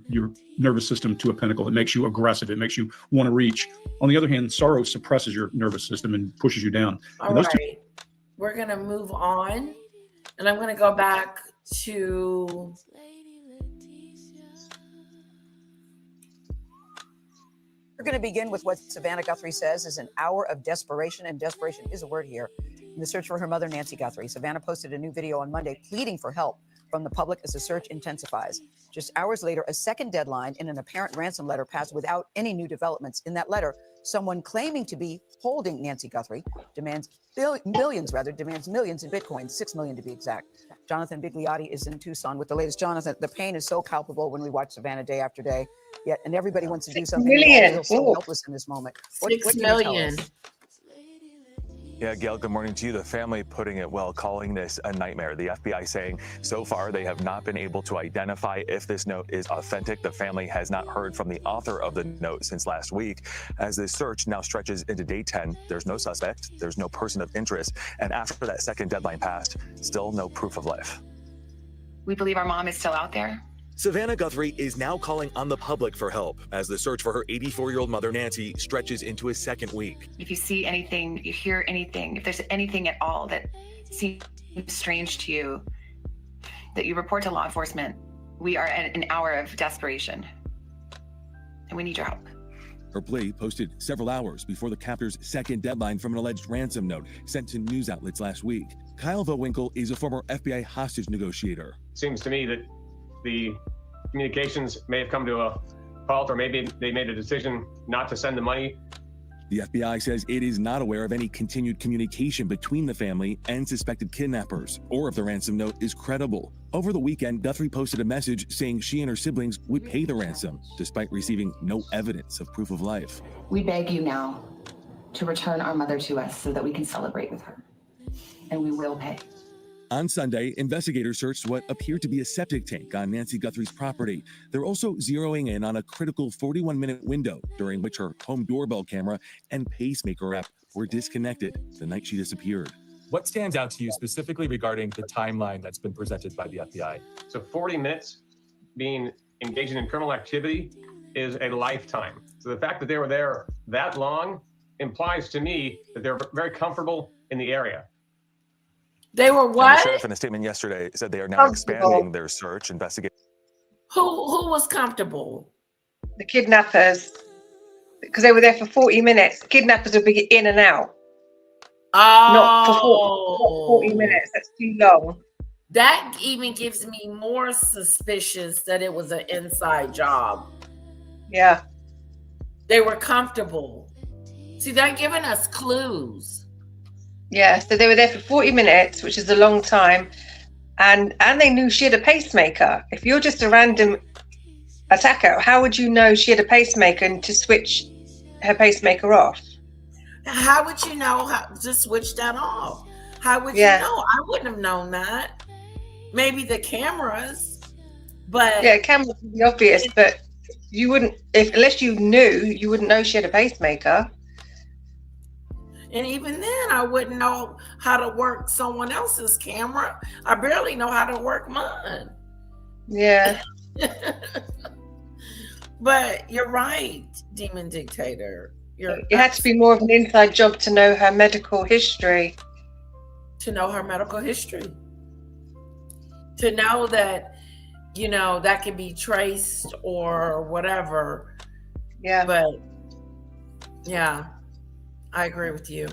Speaker 13: nervous system to a pinnacle. It makes you aggressive. It makes you want to reach. On the other hand, sorrow suppresses your nervous system and pushes you down.
Speaker 2: All right. We're going to move on, and I'm going to go back to...
Speaker 4: We're going to begin with what Savannah Guthrie says is an hour of desperation, and desperation is a word here. In the search for her mother, Nancy Guthrie, Savannah posted a new video on Monday pleading for help from the public as the search intensifies. Just hours later, a second deadline in an apparent ransom letter passed without any new developments. In that letter, someone claiming to be holding Nancy Guthrie demands millions in Bitcoin, 6 million to be exact. Jonathan Bigliotti is in Tucson with the latest. Jonathan, the pain is so palpable when we watch Savannah day after day, yet, and everybody wants to do something. We all feel so helpless in this moment. What
Speaker 2: 6
Speaker 4: can you tell
Speaker 2: million.
Speaker 4: us?
Speaker 5: Yeah, Gail, good morning to you. The family putting it well, calling this a nightmare. The FBI saying so far they have not been able to identify if this note is authentic. The family has not heard from the author of the note since last week. As this search now stretches into day 10, there's no suspect, there's no person of interest. And after that second deadline passed, still no proof of life.
Speaker 6: We believe our mom is still out there.
Speaker 7: Savannah Guthrie is now calling on the public for help as the search for her 84-year-old mother, Nancy, stretches into its second week.
Speaker 6: If you see anything, you hear anything, if there's anything at all that seems strange to you, that you report to law enforcement. We are at an hour of desperation, and we need your help.
Speaker 7: Her plea posted several hours before the captor's second deadline from an alleged ransom note sent to news outlets last week. Kyle Vowinkle is a former FBI hostage negotiator.
Speaker 8: Seems to me that the communications may have come to a halt, or maybe they made a decision not to send the money.
Speaker 7: The FBI says it is not aware of any continued communication between the family and suspected kidnappers, or if the ransom note is credible. Over the weekend, Guthrie posted a message saying she and her siblings would pay the ransom, despite receiving no evidence of proof of life.
Speaker 6: We beg you now to return our mother to us so that we can celebrate with her, and we will pay.
Speaker 7: On Sunday, investigators searched what appeared to be a septic tank on Nancy Guthrie's property. They're also zeroing in on a critical 41-minute window during which her home doorbell camera and pacemaker app were disconnected the night she disappeared.
Speaker 9: What stands out to you specifically regarding the timeline that's been presented by the FBI?
Speaker 8: So 40 minutes being engaged in criminal activity is a lifetime. So the fact that they were there that long implies to me that they're very comfortable in the area.
Speaker 2: They were
Speaker 5: And the
Speaker 2: what?
Speaker 5: sheriff in a statement yesterday said they are now expanding their search, investigating.
Speaker 2: Who was comfortable?
Speaker 10: The kidnappers, because they were there for 40 minutes. The kidnappers would be in and out. Not for 40 minutes. That's too long.
Speaker 2: That even gives me more suspicious that it was an inside job.
Speaker 10: Yeah.
Speaker 2: They were comfortable. See, they're giving us clues.
Speaker 10: Yeah, so they were there for 40 minutes, which is a long time. And they knew she had a pacemaker. If you're just a random attacker, how would you know she had a pacemaker and to switch her pacemaker off?
Speaker 2: How would you know how to switch that off? How would
Speaker 10: Yeah.
Speaker 2: you know? I wouldn't have known that. Maybe the cameras, but
Speaker 10: Yeah, cameras would be obvious, but you wouldn't, unless you knew, you wouldn't know she had a pacemaker.
Speaker 2: and even then I wouldn't know how to work someone else's camera. I barely know how to work mine.
Speaker 10: Yeah.
Speaker 2: But you're right, Demon Dictator.
Speaker 10: It had to be more of an inside job to know her medical history.
Speaker 2: To know her medical history. To know that, you know, that can be traced or whatever.
Speaker 10: Yeah.
Speaker 2: But yeah, I agree with you.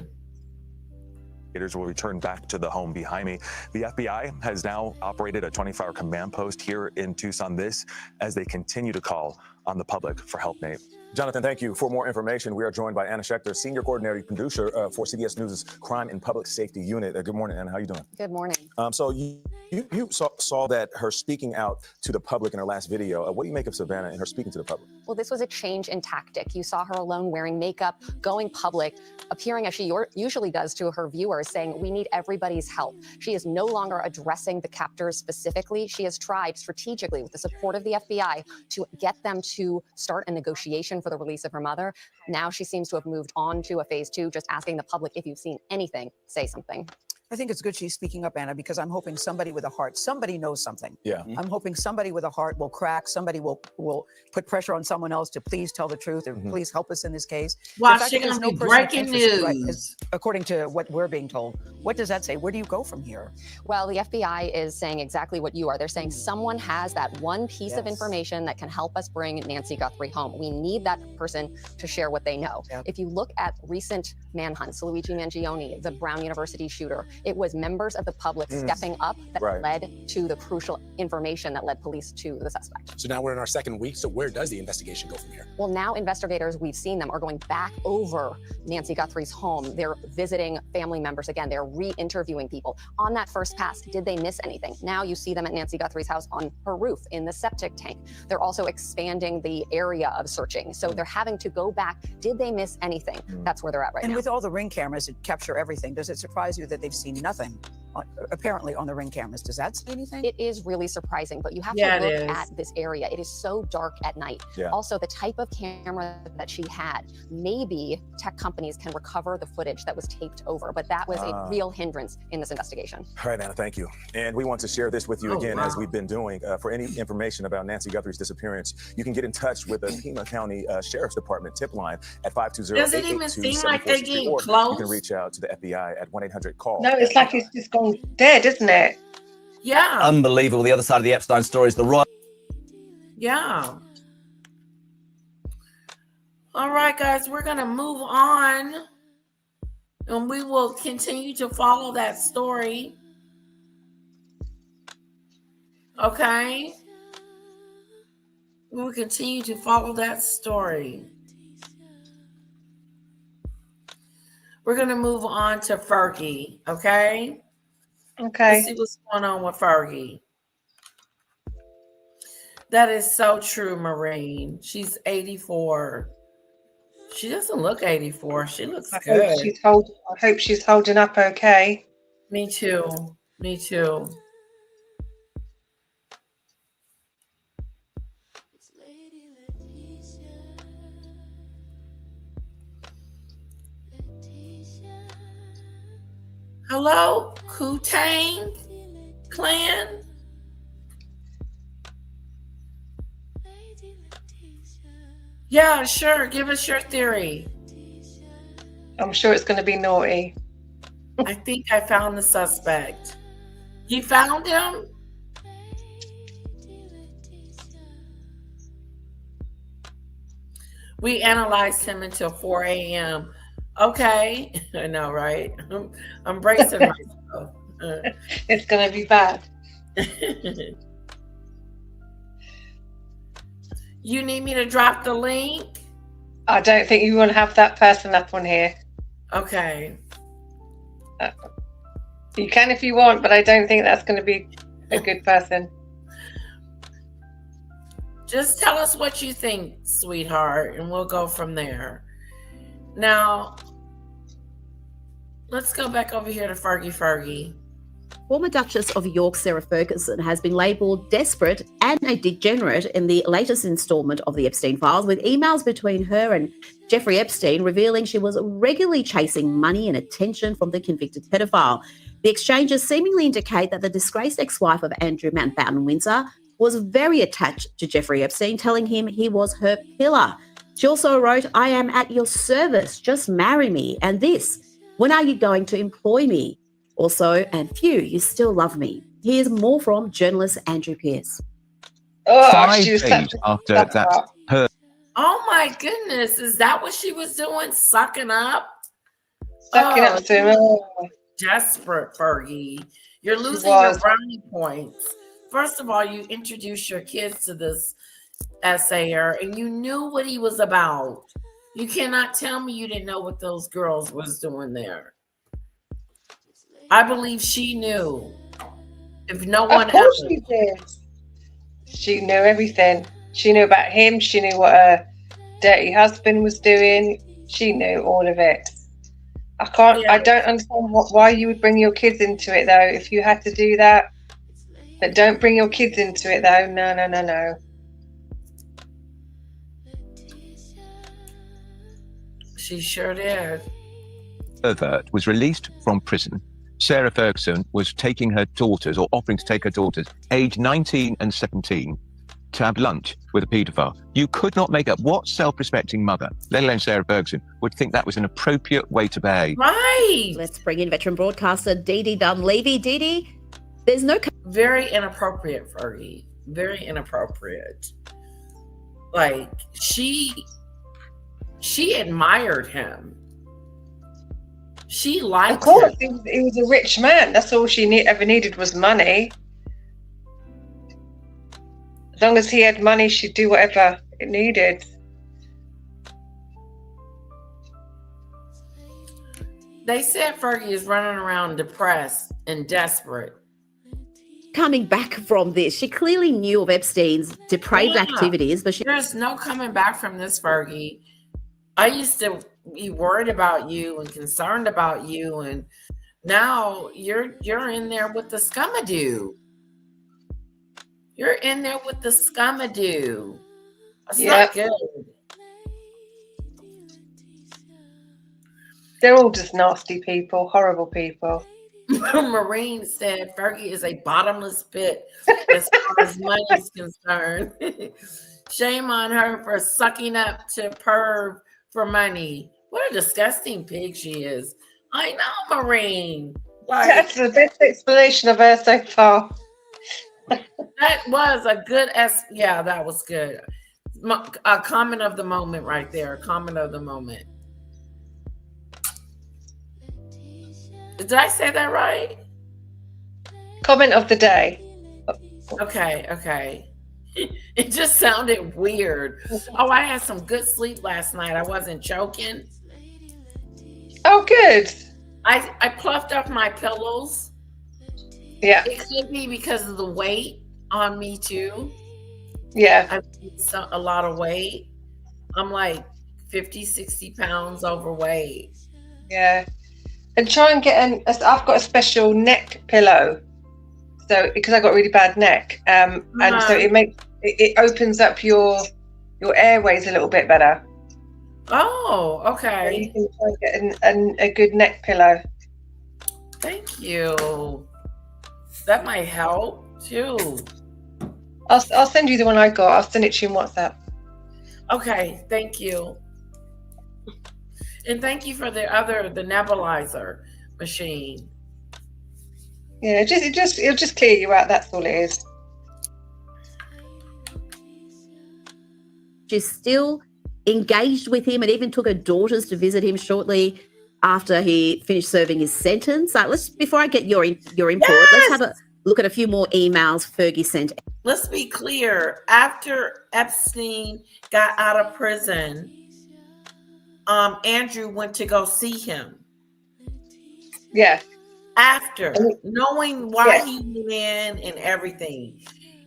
Speaker 5: Investigators will return back to the home behind me. The FBI has now operated a 24-hour command post here in Tucson. This as they continue to call on the public for help, Nate.
Speaker 16: Jonathan, thank you. For more information, we are joined by Anna Schechter, Senior Coordinating Producer for CBS News' Crime and Public Safety Unit. Good morning, Anna. How are you doing?
Speaker 17: Good morning.
Speaker 16: So you saw that her speaking out to the public in her last video. What do you make of Savannah and her speaking to the public?
Speaker 17: Well, this was a change in tactic. You saw her alone wearing makeup, going public, appearing as she usually does to her viewers, saying, we need everybody's help. She is no longer addressing the captors specifically. She has tried strategically, with the support of the FBI, to get them to start a negotiation for the release of her mother. Now she seems to have moved on to a phase 2, just asking the public, if you've seen anything, say something.
Speaker 4: I think it's good she's speaking up, Anna, because I'm hoping somebody with a heart, somebody knows something.
Speaker 16: Yeah.
Speaker 4: I'm hoping somebody with a heart will crack. Somebody will put pressure on someone else to please tell the truth or please help us in this case.
Speaker 2: Well,
Speaker 4: The fact that
Speaker 2: she's
Speaker 4: there's
Speaker 2: gonna be
Speaker 4: person of
Speaker 2: breaking
Speaker 4: interest, right,
Speaker 2: news.
Speaker 4: is, according to what we're being told. What does that say? Where do you go from here?
Speaker 17: Well, the FBI is saying exactly what you are. They're saying someone has that one piece of
Speaker 4: Yes.
Speaker 17: information that can help us bring Nancy Guthrie home. We need that person to share what they know.
Speaker 4: Yep.
Speaker 17: If you look at recent manhunts, Luigi Mangione, the Brown University shooter, It was members of the public stepping up that led to the crucial information that led police to the suspect.
Speaker 18: So now we're in our second week. So where does the investigation go from here?
Speaker 17: Well, now investigators, we've seen them, are going back over Nancy Guthrie's home. They're visiting family members again. They're re-interviewing people. On that first pass, did they miss anything? Now you see them at Nancy Guthrie's house on her roof, in the septic tank. They're also expanding the area of searching. So they're having to go back. Did they miss anything? That's where they're at right now.
Speaker 4: And with all the Ring cameras that capture everything, does it surprise you that they've seen nothing, apparently, on the Ring cameras? Does that say anything?
Speaker 17: It is really surprising, but you have
Speaker 2: Yeah,
Speaker 17: to
Speaker 2: it
Speaker 17: look
Speaker 2: is.
Speaker 17: at this area. It is so dark at night.
Speaker 16: Yeah.
Speaker 17: Also, the type of camera that she had, maybe tech companies can recover the footage that was taped over, but that was a real hindrance in this investigation.
Speaker 16: All right, Anna, thank you. And we want to share this with you again, as we've been doing. For any information about Nancy Guthrie's disappearance, you can get in touch with the Pima County Sheriff's Department tip line at 520-882-7463,
Speaker 2: Does it even seem like they're getting
Speaker 16: or
Speaker 2: close?
Speaker 16: you can reach out to the FBI at 1-800-CALL.
Speaker 10: No, it's like it's just gone dead, isn't it?
Speaker 2: Yeah.
Speaker 19: Unbelievable. The other side of the Epstein story is the royal.
Speaker 2: Yeah. All right, guys, we're going to move on, and we will continue to follow that story. Okay? We will continue to follow that story. We're going to move on to Fergie, okay?
Speaker 10: Okay.
Speaker 2: Let's see what's going on with Fergie. That is so true, Maureen. She's 84. She doesn't look 84. She looks good.
Speaker 10: I hope she's holding up okay.
Speaker 2: Me too. Me too. Hello, Ku-Tang Clan. Yeah, sure. Give us your theory.
Speaker 10: I'm sure it's going to be naughty.
Speaker 2: I think I found the suspect. You found him? We analyzed him until 4 a.m. Okay. I know, right? I'm bracing myself.
Speaker 10: It's going to be bad.
Speaker 2: You need me to drop the link?
Speaker 10: I don't think you want to have that person up on here.
Speaker 2: Okay.
Speaker 10: You can if you want, but I don't think that's going to be a good person.
Speaker 2: Just tell us what you think, sweetheart, and we'll go from there. Now, let's go back over here to Fergie.
Speaker 20: Former Duchess of York Sarah Ferguson has been labelled desperate and a degenerate in the latest instalment of the Epstein files, with emails between her and Jeffrey Epstein revealing she was regularly chasing money and attention from the convicted pedophile. The exchanges seemingly indicate that the disgraced ex-wife of Andrew Mountbatten Windsor was very attached to Jeffrey Epstein, telling him he was her pillar. She also wrote, "I am at your service, just marry me. And this, when are you going to employ me? Also, and phew, you still love me." Here's more from journalist Andrew Pierce.
Speaker 10: Oh,
Speaker 21: 5
Speaker 10: she was
Speaker 21: days after that, her
Speaker 2: Oh my goodness, is that what she was doing? Sucking up?
Speaker 10: Sucking up to him. Oh.
Speaker 2: Desperate, Fergie. You're
Speaker 10: She
Speaker 2: losing your
Speaker 10: was.
Speaker 2: brownie points. First of all, you introduced your kids to this essayer and you knew what he was about. You cannot tell me you didn't know what those girls was doing there. I believe she knew. If no one
Speaker 10: Of course
Speaker 2: else.
Speaker 10: she did. She knew everything. She knew about him. She knew what her dirty husband was doing. She knew all of it. I don't understand why you would bring your kids into it, though, if you had to do that. But don't bring your kids into it, though. No.
Speaker 2: She sure did.
Speaker 21: pervert was released from prison. Sarah Ferguson was taking her daughters, or offering to take her daughters, aged 19 and 17, to have lunch with a paedophile. You could not make up what self-respecting mother, let alone Sarah Ferguson, would think that was an appropriate way to behave.
Speaker 2: Right.
Speaker 20: Let's bring in veteran broadcaster Dee Dee Dunleavy. Dee Dee, there's no...
Speaker 2: Very inappropriate, Fergie. Very inappropriate. Like, she admired him. She liked
Speaker 10: Of course,
Speaker 2: him.
Speaker 10: he was a rich man. That's all she ever needed was money. As long as he had money, she'd do whatever it needed.
Speaker 2: They said Fergie is running around depressed and desperate.
Speaker 20: Coming back from this, she clearly knew of Epstein's depraved
Speaker 2: Yeah.
Speaker 20: activities, but
Speaker 2: There's no coming back from this, Fergie. I used to be worried about you and concerned about you, and now you're in there with the scumadoo. You're in there with the scumadoo. That's not good.
Speaker 10: They're all just nasty people, horrible people.
Speaker 2: Marine said Fergie is a bottomless pit as far as money is concerned. Shame on her for sucking up to Perv for money. What a disgusting pig she is. I know, Marine. Like,
Speaker 10: That's the best explanation I've heard so far.
Speaker 2: that was a good yeah, that was good. A comment of the moment right there. A comment of the moment. Did I say that right?
Speaker 10: Comment of the day.
Speaker 2: Okay. It just sounded weird. Oh, I had some good sleep last night. I wasn't choking.
Speaker 10: Oh, good.
Speaker 2: I pluffed up my pillows.
Speaker 10: Yeah.
Speaker 2: It could be because of the weight on me too.
Speaker 10: Yeah.
Speaker 2: I've gained a lot of weight. I'm like 50, 60 pounds overweight.
Speaker 10: Yeah. And try and get I've got a special neck pillow. So because I got a really bad neck. And so it opens up your airways a little bit better.
Speaker 2: Oh,
Speaker 10: So
Speaker 2: okay.
Speaker 10: you can try and get a good neck pillow.
Speaker 2: Thank you. That might help too.
Speaker 10: I'll send you the one I got. I'll send it to you in WhatsApp.
Speaker 2: Okay, thank you. And thank you for the nebulizer machine.
Speaker 10: Yeah, it'll just clear you out. That's all it is.
Speaker 20: she's still engaged with him and even took her daughters to visit him shortly after he finished serving his sentence. Before I get your input, let's have a look at a few more emails Fergie sent.
Speaker 2: Let's be clear. After Epstein got out of prison, Andrew went to go see him.
Speaker 10: Yeah.
Speaker 2: After knowing why he went in and everything.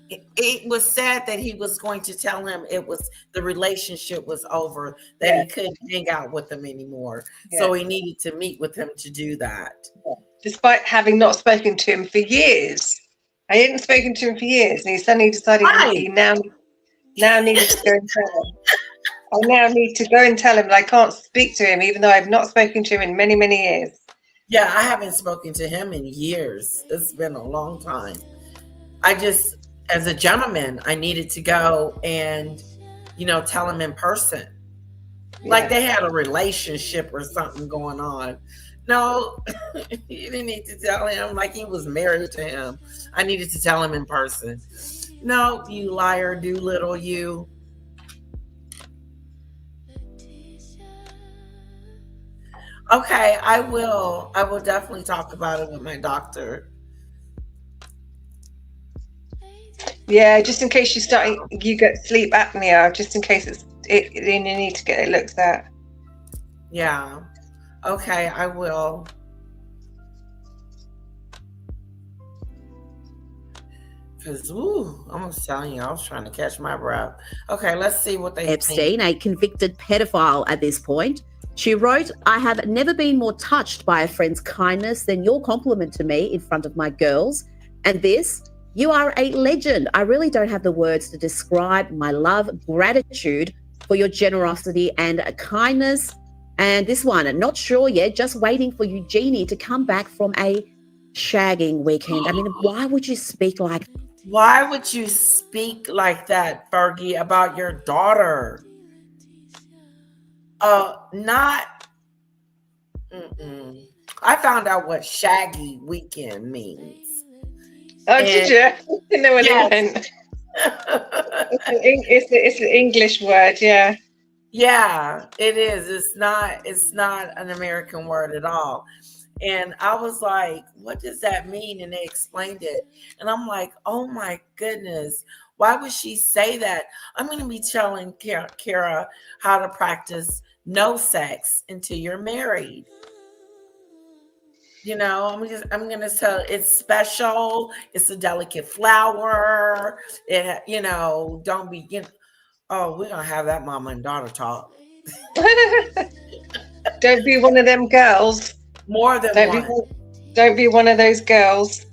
Speaker 2: It was sad that he was going to tell him the relationship was over, that he couldn't hang out with him anymore.
Speaker 10: Yeah.
Speaker 2: So he needed to meet with him to do that.
Speaker 10: Despite having not spoken to him for years. I hadn't spoken to him for years, and he suddenly decided he now needed to go and tell him. I now need to go and tell him that I can't speak to him, even though I've not spoken to him in many, many years.
Speaker 2: Yeah, I haven't spoken to him in years. It's been a long time. As a gentleman, I needed to go and, tell him in person. Yeah. Like they had a relationship or something going on. No, you didn't need to tell him like he was married to him. I needed to tell him in person. No, you liar, Doolittle, you. Okay, I will definitely talk about it with my doctor.
Speaker 10: Yeah, just in case you get sleep apnea, just in case you need to get it looked at.
Speaker 2: Yeah. Okay, I will. Because, I'm telling you, I was trying to catch my breath. Okay, let's see what they
Speaker 20: Epstein, a convicted pedophile at this point. She wrote, I have never been more touched by a friend's kindness than your compliment to me in front of my girls. And this, you are a legend. I really don't have the words to describe my love, gratitude for your generosity and kindness. And this one, not sure yet, just waiting for Eugenie to come back from a shagging weekend. I mean, why would you speak like that?
Speaker 2: Why would you speak like that, Fergie, about your daughter? I found out what shaggy weekend means.
Speaker 10: Oh, did you? I didn't know what it meant. It's an English word, yeah.
Speaker 2: Yeah, it is. It's not an American word at all. And I was like, what does that mean? And they explained it. And I'm like, oh my goodness, why would she say that? I'm going to be telling Kara how to practice no sex until you're married. You know, I'm gonna tell it's special. It's a delicate flower. It, don't be. Oh, we're gonna have that mama and daughter talk.
Speaker 10: Don't be one of them girls.
Speaker 2: More than one.
Speaker 10: Don't be one of those girls.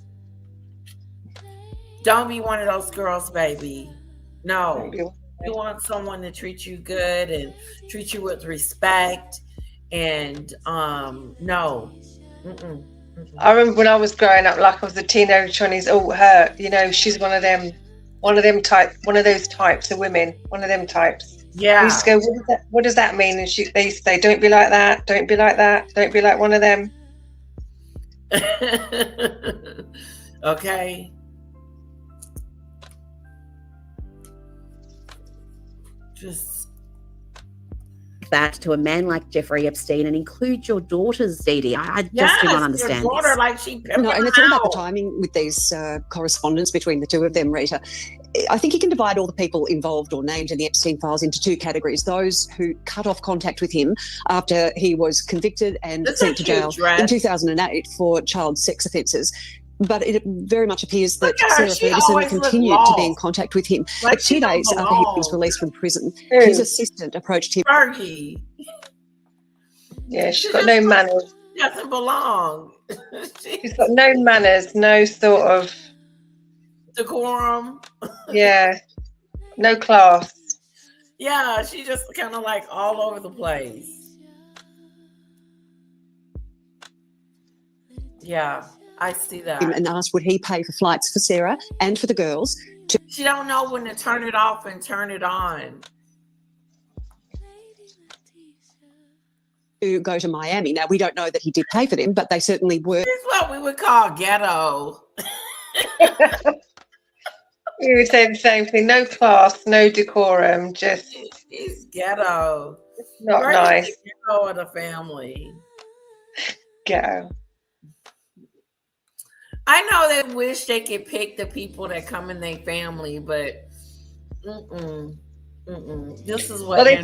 Speaker 2: Don't be one of those girls, baby. No. You want someone to treat you good and treat you with respect. And no. Mm-mm.
Speaker 10: I remember when I was growing up, like I was a teenager, and he's her. She's one of those types of women. One of them types.
Speaker 2: Yeah.
Speaker 10: We used to go, what does that mean? And they used to say, don't be like that. Don't be like that. Don't be like one of them.
Speaker 2: Okay. Just
Speaker 20: that to a man like Jeffrey Epstein and include your daughters, Dee Dee. I just do not understand
Speaker 2: your daughter,
Speaker 20: this.
Speaker 2: like she
Speaker 3: No, and it's all about the timing with these correspondence between the two of them, Rita. I think you can divide all the people involved or named in the Epstein files into two categories. Those who cut off contact with him after he was convicted and sent to jail in 2008 for child sex offences. But it very much appears that Sarah Ferguson continued to be in contact with him. But 2 days after he was released from prison, his assistant approached him.
Speaker 2: Fergie.
Speaker 10: Yeah, she's got no manners.
Speaker 2: She doesn't belong.
Speaker 10: She's got no manners, no sort of
Speaker 2: decorum.
Speaker 10: Yeah, no class.
Speaker 2: Yeah, she just kind of like all over the place. Yeah. I see that.
Speaker 3: And asked would he pay for flights for Sarah and for the girls.
Speaker 2: She don't know when to turn it off and turn it on.
Speaker 3: To go to Miami. Now, we don't know that he did pay for them, but they certainly were.
Speaker 2: This is what we would call ghetto.
Speaker 10: We would say the same thing. No class, no decorum. Just
Speaker 2: he's ghetto.
Speaker 10: Not nice.
Speaker 2: The ghetto of the family.
Speaker 10: Ghetto.
Speaker 2: I know they wish they could pick the people that come in their family, but this is what
Speaker 10: they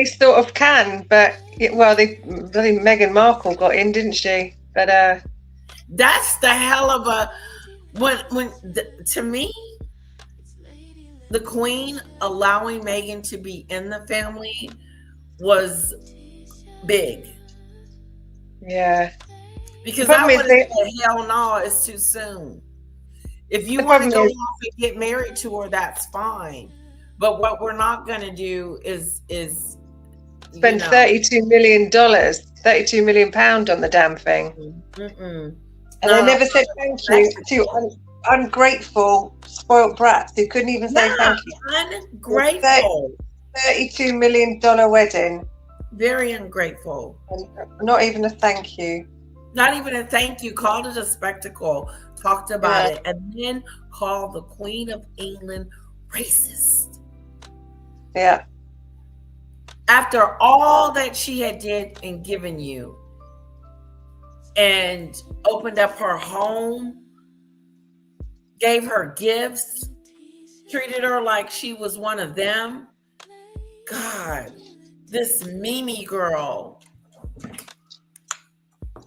Speaker 10: sort of can, but Meghan Markle got in, didn't she? But
Speaker 2: that's the hell of a to me, the Queen allowing Meghan to be in the family was big.
Speaker 10: Yeah.
Speaker 2: Because I would have said, hell no, it's too soon. If you want to go off and get married to her, that's fine. But what we're not going to do is
Speaker 10: spend $32 million, £32 million on the damn thing. And they never said thank you to ungrateful, spoiled brats who couldn't even say thank you.
Speaker 2: Ungrateful.
Speaker 10: $32 million wedding.
Speaker 2: Very ungrateful.
Speaker 10: And not even a thank you.
Speaker 2: Not even a thank you. Called it a spectacle. Talked about it. And then called the Queen of England racist.
Speaker 10: Yeah.
Speaker 2: After all that she had did and given you. And opened up her home. Gave her gifts. Treated her like she was one of them. God. This Mimi girl.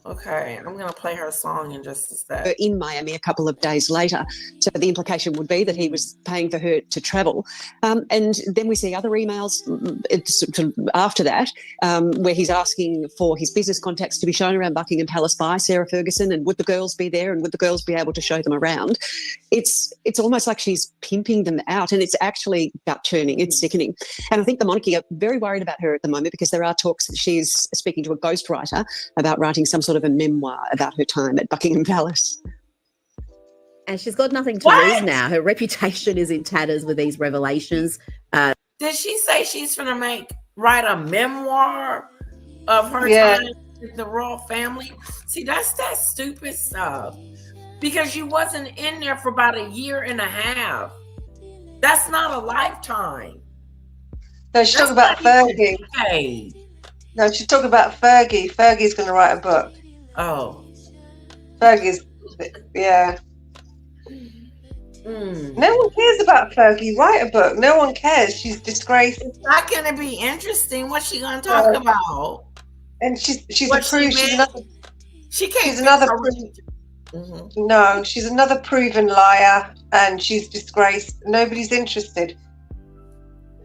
Speaker 2: Okay, I'm going to play her song in just a sec.
Speaker 3: In Miami a couple of days later. So the implication would be that he was paying for her to travel. And then we see other emails after that where he's asking for his business contacts to be shown around Buckingham Palace by Sarah Ferguson, and would the girls be there and would the girls be able to show them around? It's almost like she's pimping them out, and it's actually gut-churning. It's sickening. And I think the monarchy are very worried about her at the moment because there are talks that she's speaking to a ghostwriter about writing some sort of a memoir about her time at Buckingham Palace.
Speaker 20: And she's got nothing to lose now. Her reputation is in tatters with these revelations.
Speaker 2: Did she say she's going to write a memoir of her time with the royal family? See, that's that stupid stuff. Because you wasn't in there for about a year and a half. That's not a lifetime.
Speaker 10: No, she's talking about Fergie.
Speaker 2: Hey.
Speaker 10: No, she's talking about Fergie. Fergie's going to write a book.
Speaker 2: Oh.
Speaker 10: Fergie's, yeah. No one cares about Fergie. Write a book. No one cares. She's disgraced.
Speaker 2: It's not going to be interesting. What's she going to talk about?
Speaker 10: And she's
Speaker 2: What
Speaker 10: a proof.
Speaker 2: she
Speaker 10: She's
Speaker 2: meant?
Speaker 10: another.
Speaker 2: She can't.
Speaker 10: She's another.
Speaker 2: Mm-hmm.
Speaker 10: No, she's another proven liar, and she's disgraced. Nobody's interested.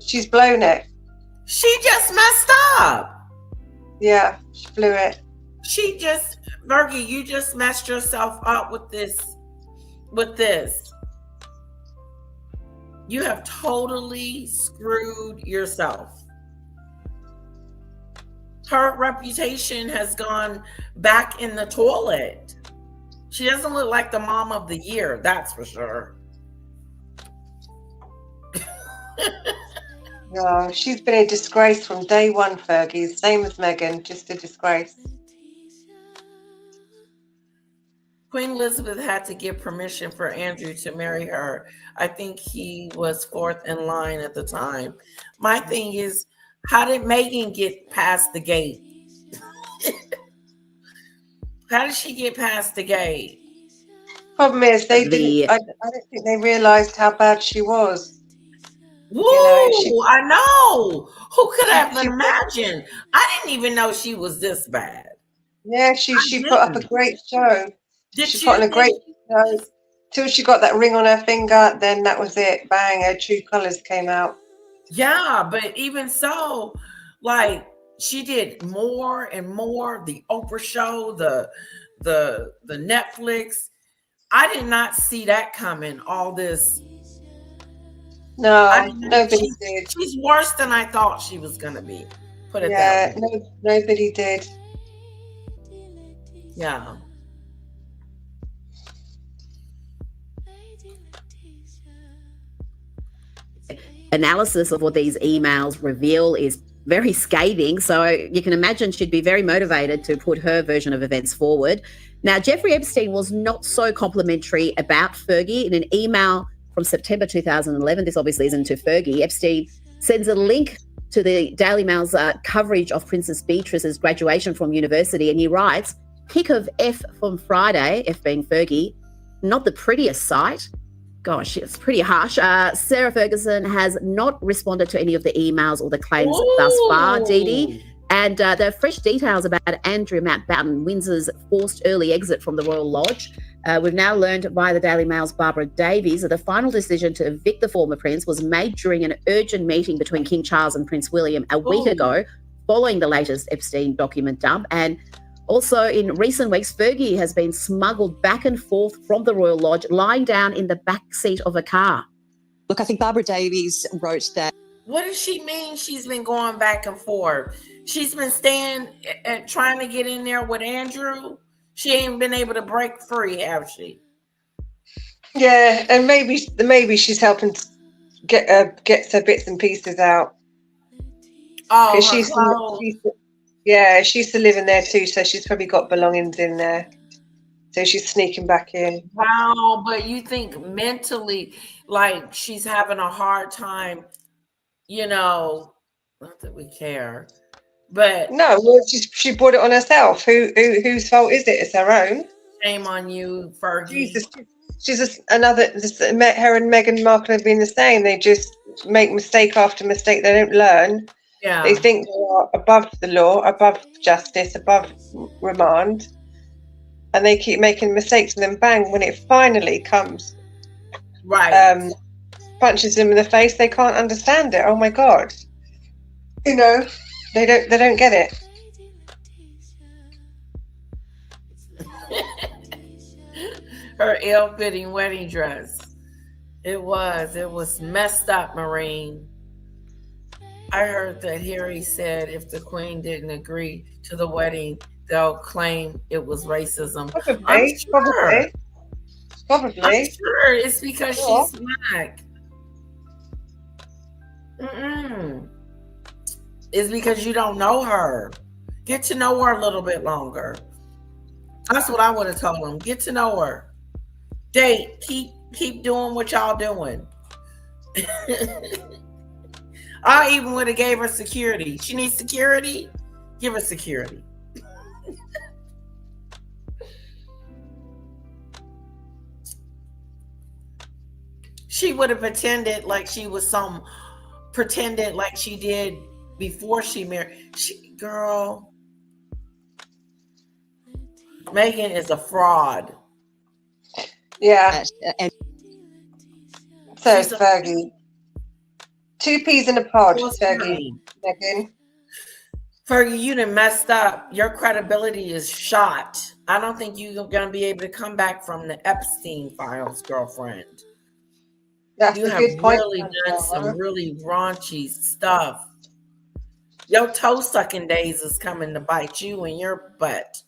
Speaker 10: She's blown it.
Speaker 2: She just messed up.
Speaker 10: Yeah, she blew it.
Speaker 2: She just, Fergie, you just messed yourself up with this. With this. You have totally screwed yourself. Her reputation has gone back in the toilet. She doesn't look like the mom of the year, that's for sure.
Speaker 10: No, she's been a disgrace from day one, Fergie. Same as Meghan, just a disgrace.
Speaker 2: Queen Elizabeth had to give permission for Andrew to marry her. I think he was fourth in line at the time. My thing is, how did Meghan get past the gate? How did she get past the gate?
Speaker 10: Problem is, I don't think they realised how bad she was.
Speaker 2: Woo! I know. Who could have imagined? I didn't even know she was this bad.
Speaker 10: Yeah, she put up a great show.
Speaker 2: She
Speaker 10: put on a great show. Till she got that ring on her finger, then that was it. Bang, her true colours came out.
Speaker 2: Yeah, but even so, like, she did more and more. The Oprah show, the Netflix. I did not see that coming. All this.
Speaker 10: No, nobody did.
Speaker 2: She's worse than I thought she was going to be. Put it
Speaker 10: that
Speaker 2: that way.
Speaker 10: No, nobody did.
Speaker 2: Yeah.
Speaker 20: Analysis of what these emails reveal is very scathing. So you can imagine she'd be very motivated to put her version of events forward. Now, Jeffrey Epstein was not so complimentary about Fergie. In an email from September 2011, this obviously isn't to Fergie, Epstein sends a link to the Daily Mail's coverage of Princess Beatrice's graduation from university, and he writes, "Pic of F from Friday," F being Fergie, "not the prettiest sight." Gosh, it's pretty harsh. Sarah Ferguson has not responded to any of the emails or the claims thus far, Dee Dee. And there are fresh details about Andrew Mountbatten Windsor's forced early exit from the Royal Lodge. We've now learned via the Daily Mail's Barbara Davies that the final decision to evict the former prince was made during an urgent meeting between King Charles and Prince William a week ago, following the latest Epstein document dump. And also, in recent weeks, Fergie has been smuggled back and forth from the Royal Lodge, lying down in the back seat of a car.
Speaker 3: Look, I think Barbara Davies wrote that.
Speaker 2: What does she mean she's been going back and forth? She's been staying and trying to get in there with Andrew. She ain't been able to break free, have she?
Speaker 10: Yeah, and maybe she's helping to get her bits and pieces out.
Speaker 2: Oh,
Speaker 10: yeah, she used to live in there too, so she's probably got belongings in there. So she's sneaking back in.
Speaker 2: Wow, but you think mentally, like, she's having a hard time, not that we care, but
Speaker 10: no, well, she brought it on herself. Whose fault is it? It's her own.
Speaker 2: Shame on you, Fergie.
Speaker 10: Jesus, she's just another. Her and Meghan Markle have been the same. They just make mistake after mistake. They don't learn.
Speaker 2: Yeah.
Speaker 10: They think they are above the law, above justice, above remand, and they keep making mistakes. And then bang, when it finally comes,
Speaker 2: right,
Speaker 10: punches them in the face. They can't understand it. Oh my God, they don't get it.
Speaker 2: Her ill-fitting wedding dress. It was messed up, Marine. I heard that Harry said if the Queen didn't agree to the wedding, they'll claim it was racism.
Speaker 10: Probably.
Speaker 2: I'm sure it's because she's black. It's because you don't know her. Get to know her a little bit longer. That's what I would have told them. Get to know her. Date. Keep doing what y'all doing. I even would have gave her security. She needs security. Give her security. She would have pretended like she did before she married. Girl, Meghan is a fraud.
Speaker 10: Yeah.
Speaker 3: And
Speaker 10: so Fergie. 2 peas in a pod, Fergie. Meghan.
Speaker 2: Fergie, you done messed up. Your credibility is shot. I don't think you're going to be able to come back from the Epstein files, girlfriend.
Speaker 10: That's
Speaker 2: you
Speaker 10: a
Speaker 2: have
Speaker 10: good point,
Speaker 2: really done some really raunchy stuff. Your toe sucking days is coming to bite you in your butt.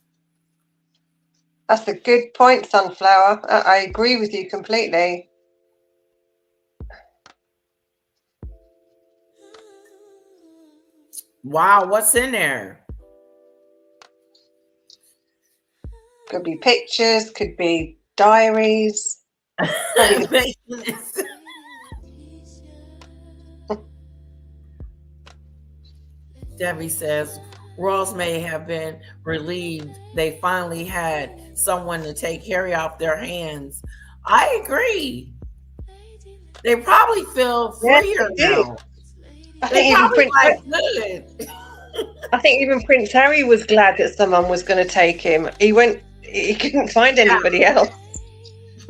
Speaker 10: That's a good point, Sunflower. I agree with you completely.
Speaker 2: Wow, what's in there?
Speaker 10: Could be pictures, could be diaries.
Speaker 2: Debbie says, royals may have been relieved they finally had someone to take Harry off their hands. I agree. They probably feel freer now.
Speaker 10: I think even Prince Harry was glad that someone was going to take him. He couldn't find anybody else.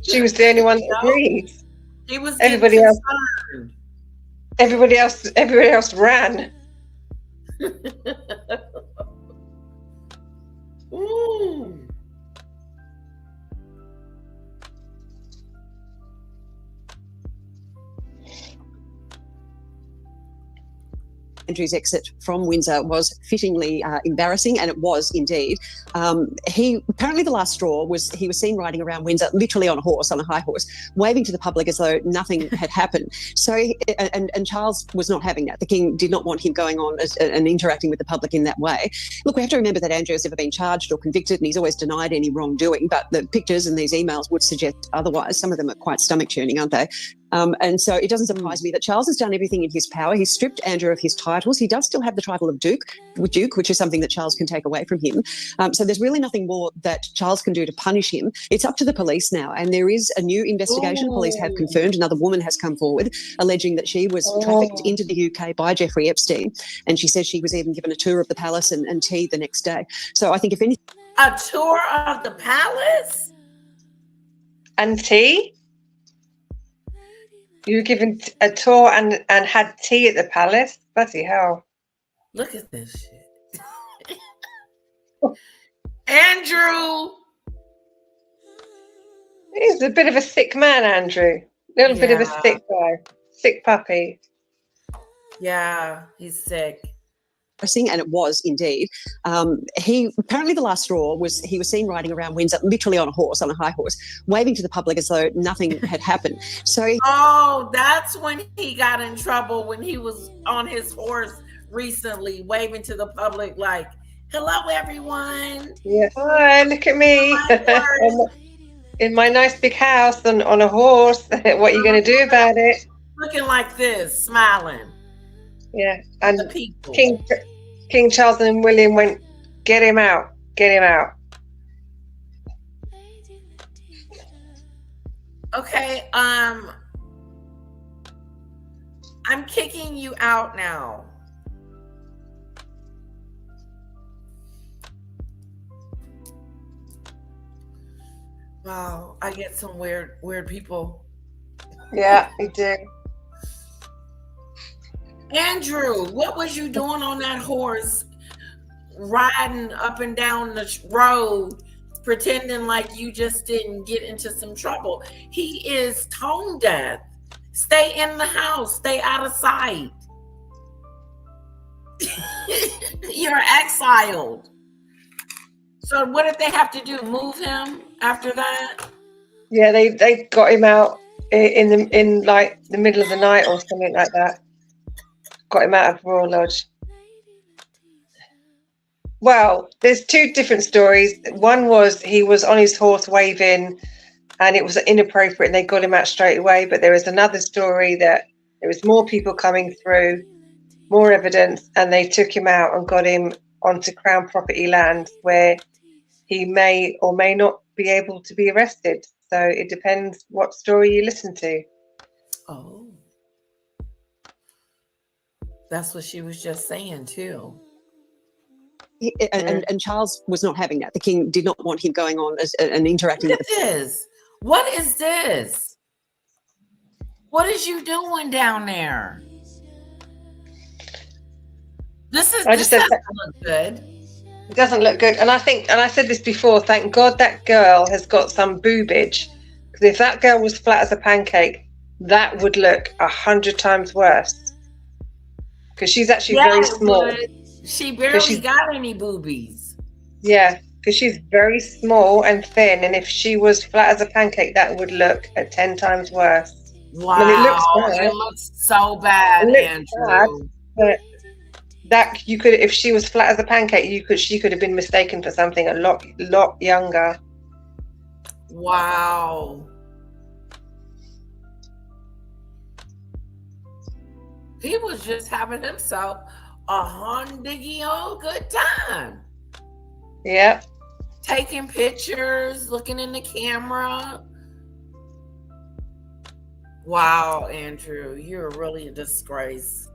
Speaker 10: She was the only one that agreed.
Speaker 2: He was
Speaker 10: everybody else ran.
Speaker 2: Ooh.
Speaker 3: Andrew's exit from Windsor was fittingly embarrassing, and it was indeed. Apparently the last straw was he was seen riding around Windsor, literally on a high horse, waving to the public as though nothing had happened. So, and Charles was not having that. The King did not want him going on and interacting with the public in that way. Look, we have to remember that Andrew has never been charged or convicted, and he's always denied any wrongdoing, but the pictures and these emails would suggest otherwise. Some of them are quite stomach-churning, aren't they? And so it doesn't surprise me that Charles has done everything in his power. He's stripped Andrew of his titles. He does still have the title of Duke, which is something that Charles can take away from him. So there's really nothing more that Charles can do to punish him. It's up to the police now. And there is a new investigation. Police have confirmed another woman has come forward alleging that she was trafficked into the UK by Jeffrey Epstein. And she says she was even given a tour of the palace and tea the next day. So I think if anything...
Speaker 2: A tour of the palace?
Speaker 10: And tea? You were given a tour and had tea at the palace? Bloody hell.
Speaker 2: Look at this shit. Andrew!
Speaker 10: He's a bit of a sick man, Andrew. Little bit of a sick guy. Sick puppy.
Speaker 2: Yeah, he's sick.
Speaker 3: And it was indeed. Apparently the last straw was he was seen riding around Windsor, literally on a high horse, waving to the public as though nothing had happened. So
Speaker 2: that's when he got in trouble, when he was on his horse recently, waving to the public like, "Hello, everyone."
Speaker 10: Yeah, hi, look at me in my nice big house on a horse. What are you going to do about it?
Speaker 2: Looking like this, smiling.
Speaker 10: Yeah, and King Charles and William went, "Get him out, get him out."
Speaker 2: Okay, I'm kicking you out now. Wow, I get some weird people.
Speaker 10: Yeah, you do.
Speaker 2: Andrew, what was you doing on that horse, riding up and down the road, pretending like you just didn't get into some trouble? He is tone deaf. Stay in the house. Stay out of sight. You're exiled. So what did they have to do? Move him after that?
Speaker 10: Yeah, they got him out in like the middle of the night or something like that. Got him out of Royal Lodge. Well, there's two different stories. One was he was on his horse waving and it was inappropriate and they got him out straight away. But there was another story that there was more people coming through more evidence, and they took him out and got him onto Crown property land where he may or may not be able to be arrested. So it depends what story you listen to.
Speaker 2: Oh. That's what she was just saying too.
Speaker 3: And Charles was not having that. The king did not want him going on and interacting with
Speaker 2: this. What is this? What is you doing down there? This doesn't look good.
Speaker 10: It doesn't look good. And I think, and I said this before, thank God that girl has got some boobage. Because if that girl was flat as a pancake, that would look 100 times worse. Because she's actually very small.
Speaker 2: She barely got any boobies.
Speaker 10: Yeah, because she's very small and thin. And if she was flat as a pancake, that would look 10 times worse.
Speaker 2: Wow.
Speaker 10: I mean, it looks bad.
Speaker 2: It looks so bad, Andrew.
Speaker 10: Bad, but that you could, if she was flat as a pancake, she could have been mistaken for something a lot younger.
Speaker 2: Wow. He was just having himself a hondiggy old good time.
Speaker 10: Yeah.
Speaker 2: Taking pictures, looking in the camera. Wow, Andrew, you're really a disgrace.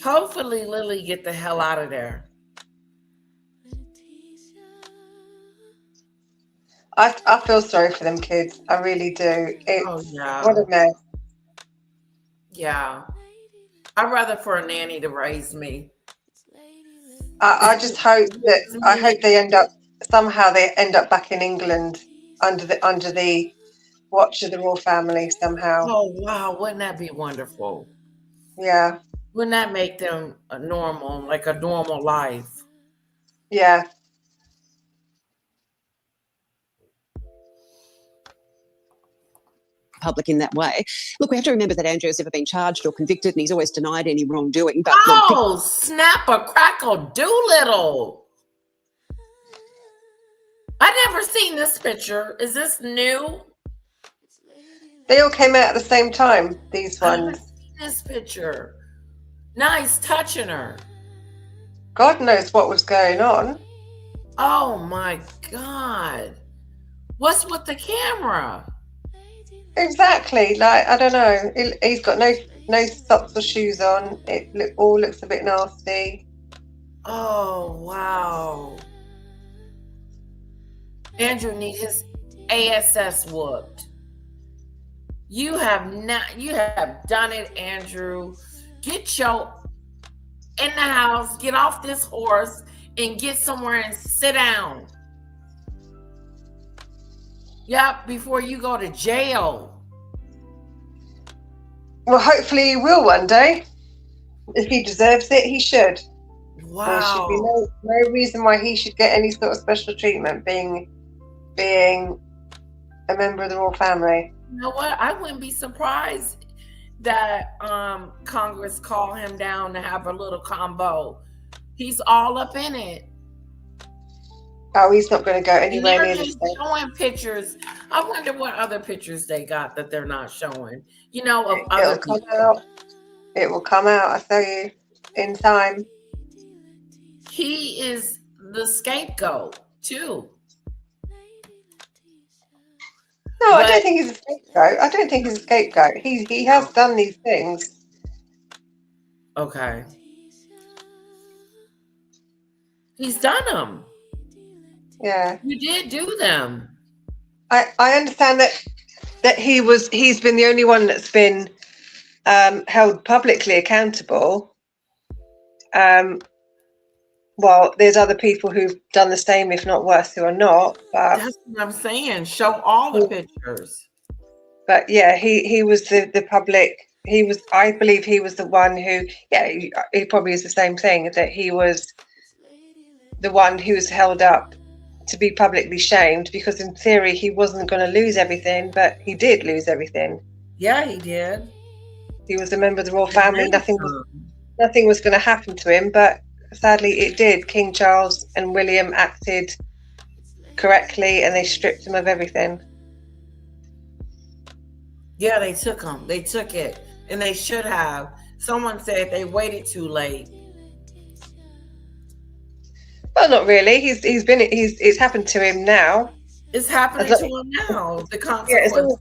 Speaker 2: Hopefully Lily get the hell out of there.
Speaker 10: I feel sorry for them kids. I really do. What a mess.
Speaker 2: Yeah. I'd rather for a nanny to raise me.
Speaker 10: I just hope that they end up back in England under the watch of the royal family somehow.
Speaker 2: Oh wow, wouldn't that be wonderful?
Speaker 10: Yeah.
Speaker 2: Wouldn't that make them a normal life?
Speaker 10: Yeah.
Speaker 3: Public in that way. Look, we have to remember that Andrew has never been charged or convicted, and he's always denied any wrongdoing. But
Speaker 2: snap a crackle doolittle. I never seen this picture. Is this new?
Speaker 10: They all came out at the same time, these ones.
Speaker 2: I haven't seen this picture. Nice touching her.
Speaker 10: God knows what was going on.
Speaker 2: Oh my God. What's with the camera?
Speaker 10: Exactly. Like, I don't know. He's got no socks or shoes on. It all looks a bit nasty.
Speaker 2: Oh, wow. Andrew need his ASS whooped. You have done it, Andrew. Get your in the house, get off this horse, and get somewhere and sit down. Yep, before you go to jail.
Speaker 10: Well, hopefully he will one day. If he deserves it, he should.
Speaker 2: Wow.
Speaker 10: There should be no reason why he should get any sort of special treatment being a member of the royal family.
Speaker 2: You know what? I wouldn't be surprised that Congress call him down to have a little combo. He's all up in it.
Speaker 10: Oh, he's not going to go anywhere near the state.
Speaker 2: Showing pictures. I wonder what other pictures they got that they're not showing. You know, of other people.
Speaker 10: It will come out, I tell you, in time.
Speaker 2: He is the scapegoat too.
Speaker 10: No, I don't think he's a scapegoat. I don't think he's a scapegoat. He has done these things.
Speaker 2: Okay. He's done them.
Speaker 10: Yeah.
Speaker 2: You did do them.
Speaker 10: I understand that he's been the only one that's been held publicly accountable. Well, there's other people who've done the same, if not worse, who are not. But
Speaker 2: that's what I'm saying. Show all the pictures.
Speaker 10: But yeah, he was the public. I believe he was the one who. Yeah, he probably is the same thing. That he was the one who was held up to be publicly shamed, because in theory he wasn't going to lose everything, but he did lose everything.
Speaker 2: Yeah, he did.
Speaker 10: He was a member of the royal family. Nothing was going to happen to him, but sadly, it did. King Charles and William acted correctly, and they stripped him of everything.
Speaker 2: Yeah, they took him. They took it, and they should have. Someone said they waited too late.
Speaker 10: Well, not really. It's happened to him now.
Speaker 2: It's happening to him now. The consequences.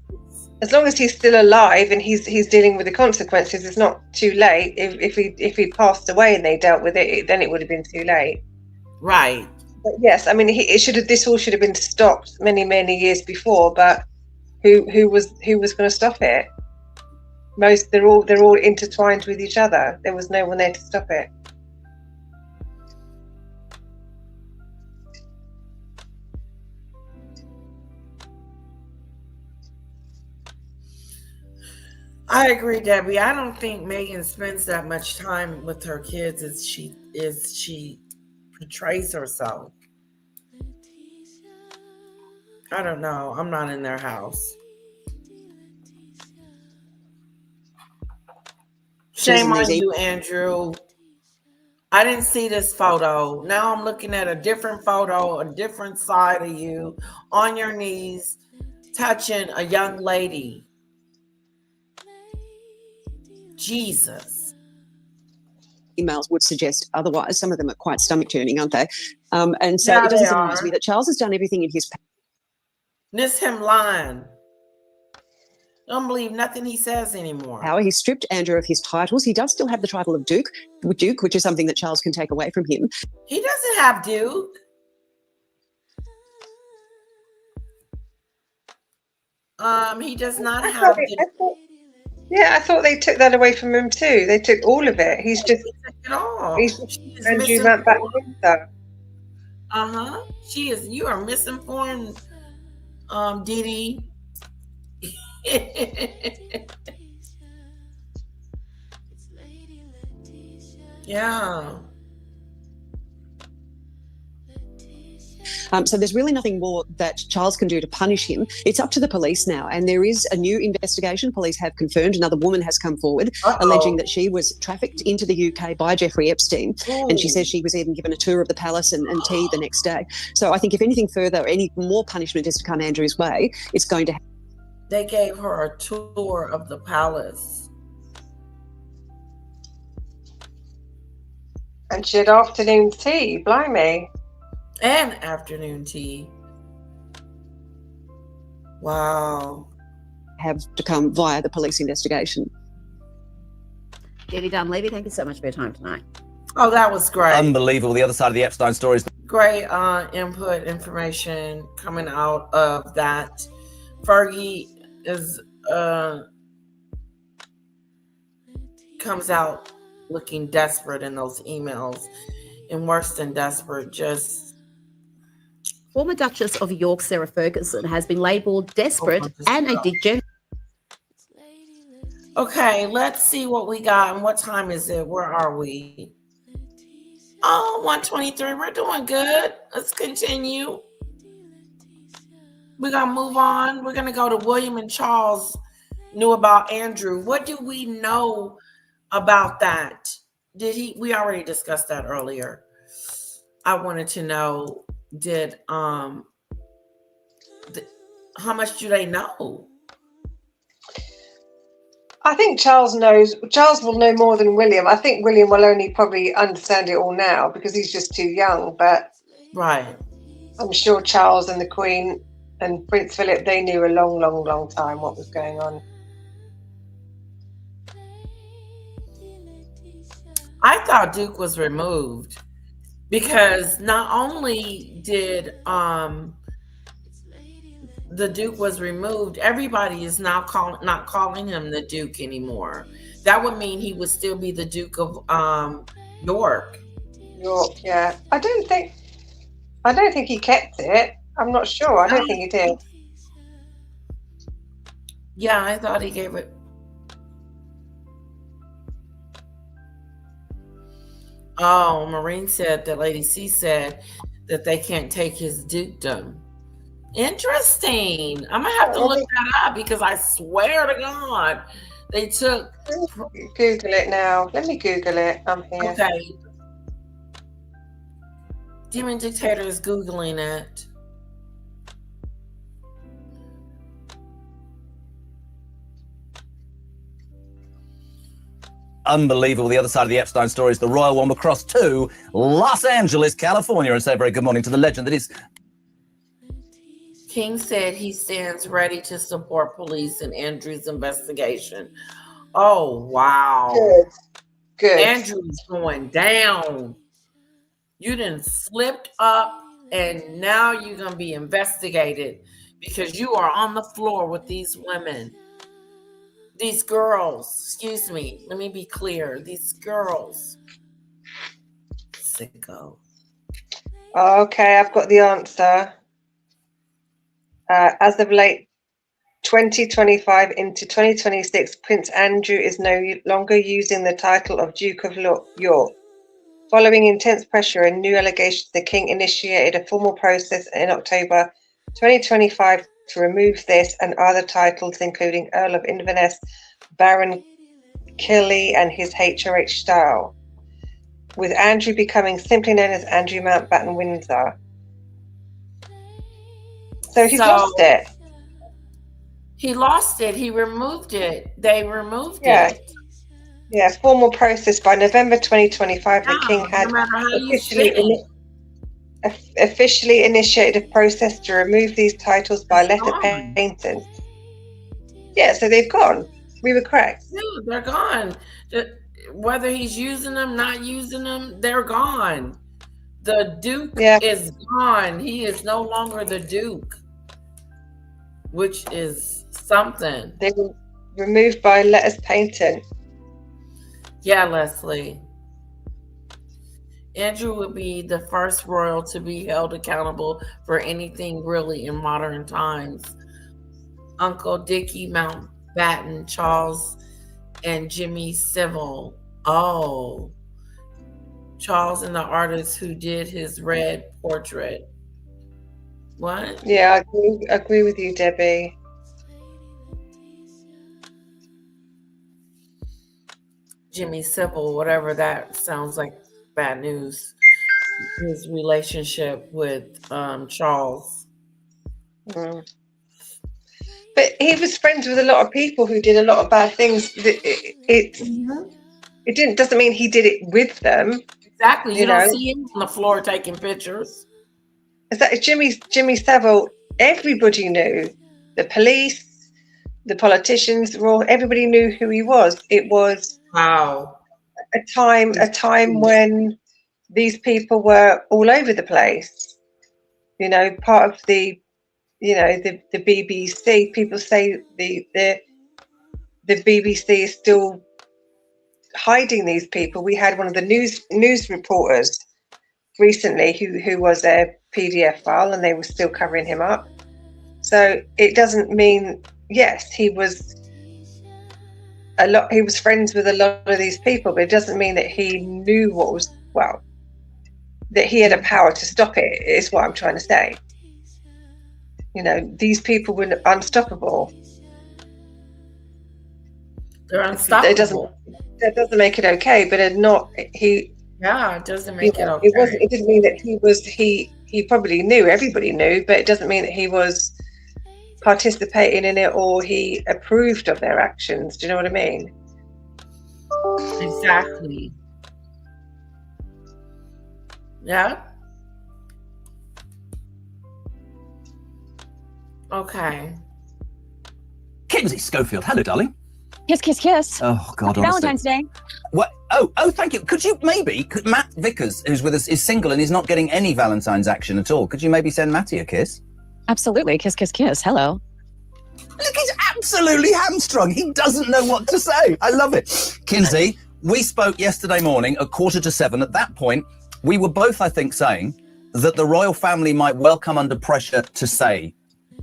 Speaker 10: As long as he's still alive and he's dealing with the consequences, it's not too late. If he passed away and they dealt with it, then it would have been too late.
Speaker 2: Right.
Speaker 10: But yes, I mean, this all should have been stopped many years before. But who was going to stop it? They're all intertwined with each other. There was no one there to stop it.
Speaker 2: I agree, Debbie. I don't think Meghan spends that much time with her kids as she portrays herself. I don't know. I'm not in their house. Shame on you, Andrew. I didn't see this photo. Now I'm looking at a different photo, a different side of you on your knees, touching a young lady. Jesus.
Speaker 3: Emails would suggest otherwise. Some of them are quite stomach turning, aren't they? And so it just reminds me that Charles has done everything in his power.
Speaker 2: This him lying. Don't believe nothing he says anymore.
Speaker 3: He stripped Andrew of his titles. He does still have the title of Duke, which is something that Charles can take away from him.
Speaker 2: He doesn't have Duke. He does not have Duke.
Speaker 10: Yeah, I thought they took that away from him too. They took all of it. He's just Andrew went back to Windsor.
Speaker 2: She is. You are misinformed, Dee Dee. Yeah.
Speaker 3: So there's really nothing more that Charles can do to punish him. It's up to the police now. And there is a new investigation. Police have confirmed another woman has come forward alleging that she was trafficked into the UK by Jeffrey Epstein. And she says she was even given a tour of the palace and tea the next day. So I think if anything further, any more punishment is to come Andrew's way, it's going to happen.
Speaker 2: They gave her a tour of the palace.
Speaker 10: And she had afternoon tea, blimey.
Speaker 2: And afternoon tea. Wow.
Speaker 3: Have to come via the police investigation.
Speaker 20: Judy Dunleavy, thank you so much for your time tonight.
Speaker 2: Oh, that was great.
Speaker 19: Unbelievable. The other side of the Epstein story is
Speaker 2: great input information coming out of that. Fergie is comes out looking desperate in those emails, and worse than desperate, just
Speaker 20: former Duchess of York Sarah Ferguson has been labelled desperate and a degenerate.
Speaker 2: Okay, let's see what we got and what time is it? Where are we? Oh, 1:23. We're doing good. Let's continue. We're going to move on. We're going to go to William and Charles knew about Andrew. What do we know about that? We already discussed that earlier. I wanted to know, how much do they know?
Speaker 10: I think Charles will know more than William. I think William will only probably understand it all now because he's just too young. But
Speaker 2: right,
Speaker 10: I'm sure Charles and the Queen and Prince Philip, they knew a long time what was going on.
Speaker 2: I thought Duke was removed because not only did the Duke was removed, everybody is now not calling him the Duke anymore. That would mean he would still be the Duke of York.
Speaker 10: York, yeah. I don't think he kept it. I'm not sure. I don't think he did.
Speaker 2: Yeah, I thought he gave it. Oh, Maureen said that Lady C said that they can't take his dukedom. Interesting. I'm gonna have to look that up because I swear to God, they took.
Speaker 10: Google it now. Let me Google it. I'm here.
Speaker 2: Okay. Demon Dictator is Googling it.
Speaker 19: Unbelievable. The other side of the Epstein story is the royal one across to Los Angeles, California, and say a very good morning to the legend that is.
Speaker 2: King said he stands ready to support police in Andrew's investigation. Oh, wow.
Speaker 10: Good.
Speaker 2: Andrew's going down. You done slipped up, and now you're going to be investigated because you are on the floor with these women. These girls, excuse me, let me be clear. These girls. Sicko.
Speaker 10: Okay, I've got the answer. As of late 2025 into 2026, Prince Andrew is no longer using the title of Duke of York. Following intense pressure and new allegations, the King initiated a formal process in October 2025 to remove this and other titles, including Earl of Inverness, Baron Killy, and his HOH style, with Andrew becoming simply known as Andrew Mountbatten Windsor. So he's lost it.
Speaker 2: He lost it. He removed it. They removed
Speaker 10: Yeah.
Speaker 2: it.
Speaker 10: Yeah, formal process by November 2025. The King had
Speaker 2: no matter how you spin
Speaker 10: officially initiated a process to remove these titles by letter patent. Yeah, so they've gone. We were correct.
Speaker 2: Yeah, they're gone. Whether he's using them, not using them, they're gone. The Duke is gone. He is no longer the Duke, which is something.
Speaker 10: They were removed by letters patent.
Speaker 2: Yeah, Leslie. Andrew would be the first royal to be held accountable for anything really in modern times. Uncle Dickie Mountbatten, Charles, and Jimmy Savile. Oh, Charles and the artist who did his red portrait. What?
Speaker 10: Yeah, I agree with you, Debbie.
Speaker 2: Jimmy Savile, whatever that sounds like, bad news. His relationship with Charles.
Speaker 10: Mm. But he was friends with a lot of people who did a lot of bad things. It doesn't mean he did it with them.
Speaker 2: Exactly. You don't see him on the floor taking pictures.
Speaker 10: Is that Jimmy Savile? Everybody knew. The police, the politicians, everybody knew who he was. It was a time when these people were all over the place. You know, part of the BBC. People say the BBC is still hiding these people. We had one of the news reporters recently who was a PDF file, and they were still covering him up. So it doesn't mean, yes, he was friends with a lot of these people, but it doesn't mean that he knew that he had a power to stop it, is what I'm trying to say. You know, these people were unstoppable.
Speaker 2: They're unstoppable.
Speaker 10: That doesn't make it okay, but it doesn't make it okay. It didn't mean that he probably knew, everybody knew, but it doesn't mean that he was participating in it or he approved of their actions. Do you know what I mean?
Speaker 2: Exactly. Yeah. Okay.
Speaker 19: Kinsey Schofield, hello, darling.
Speaker 1: Kiss, kiss, kiss.
Speaker 19: Oh, God,
Speaker 1: Happy Valentine's Day.
Speaker 19: What? Oh, thank you. Could Matt Vickers, who's with us, is single and is not getting any Valentine's action at all. Could you maybe send Matty a kiss?
Speaker 1: Absolutely. Kiss, kiss, kiss. Hello.
Speaker 19: Look, he's absolutely hamstrung. He doesn't know what to say. I love it. Kinsey, we spoke yesterday morning at 6:45. At that point, we were both, I think, saying that the royal family might well come under pressure to say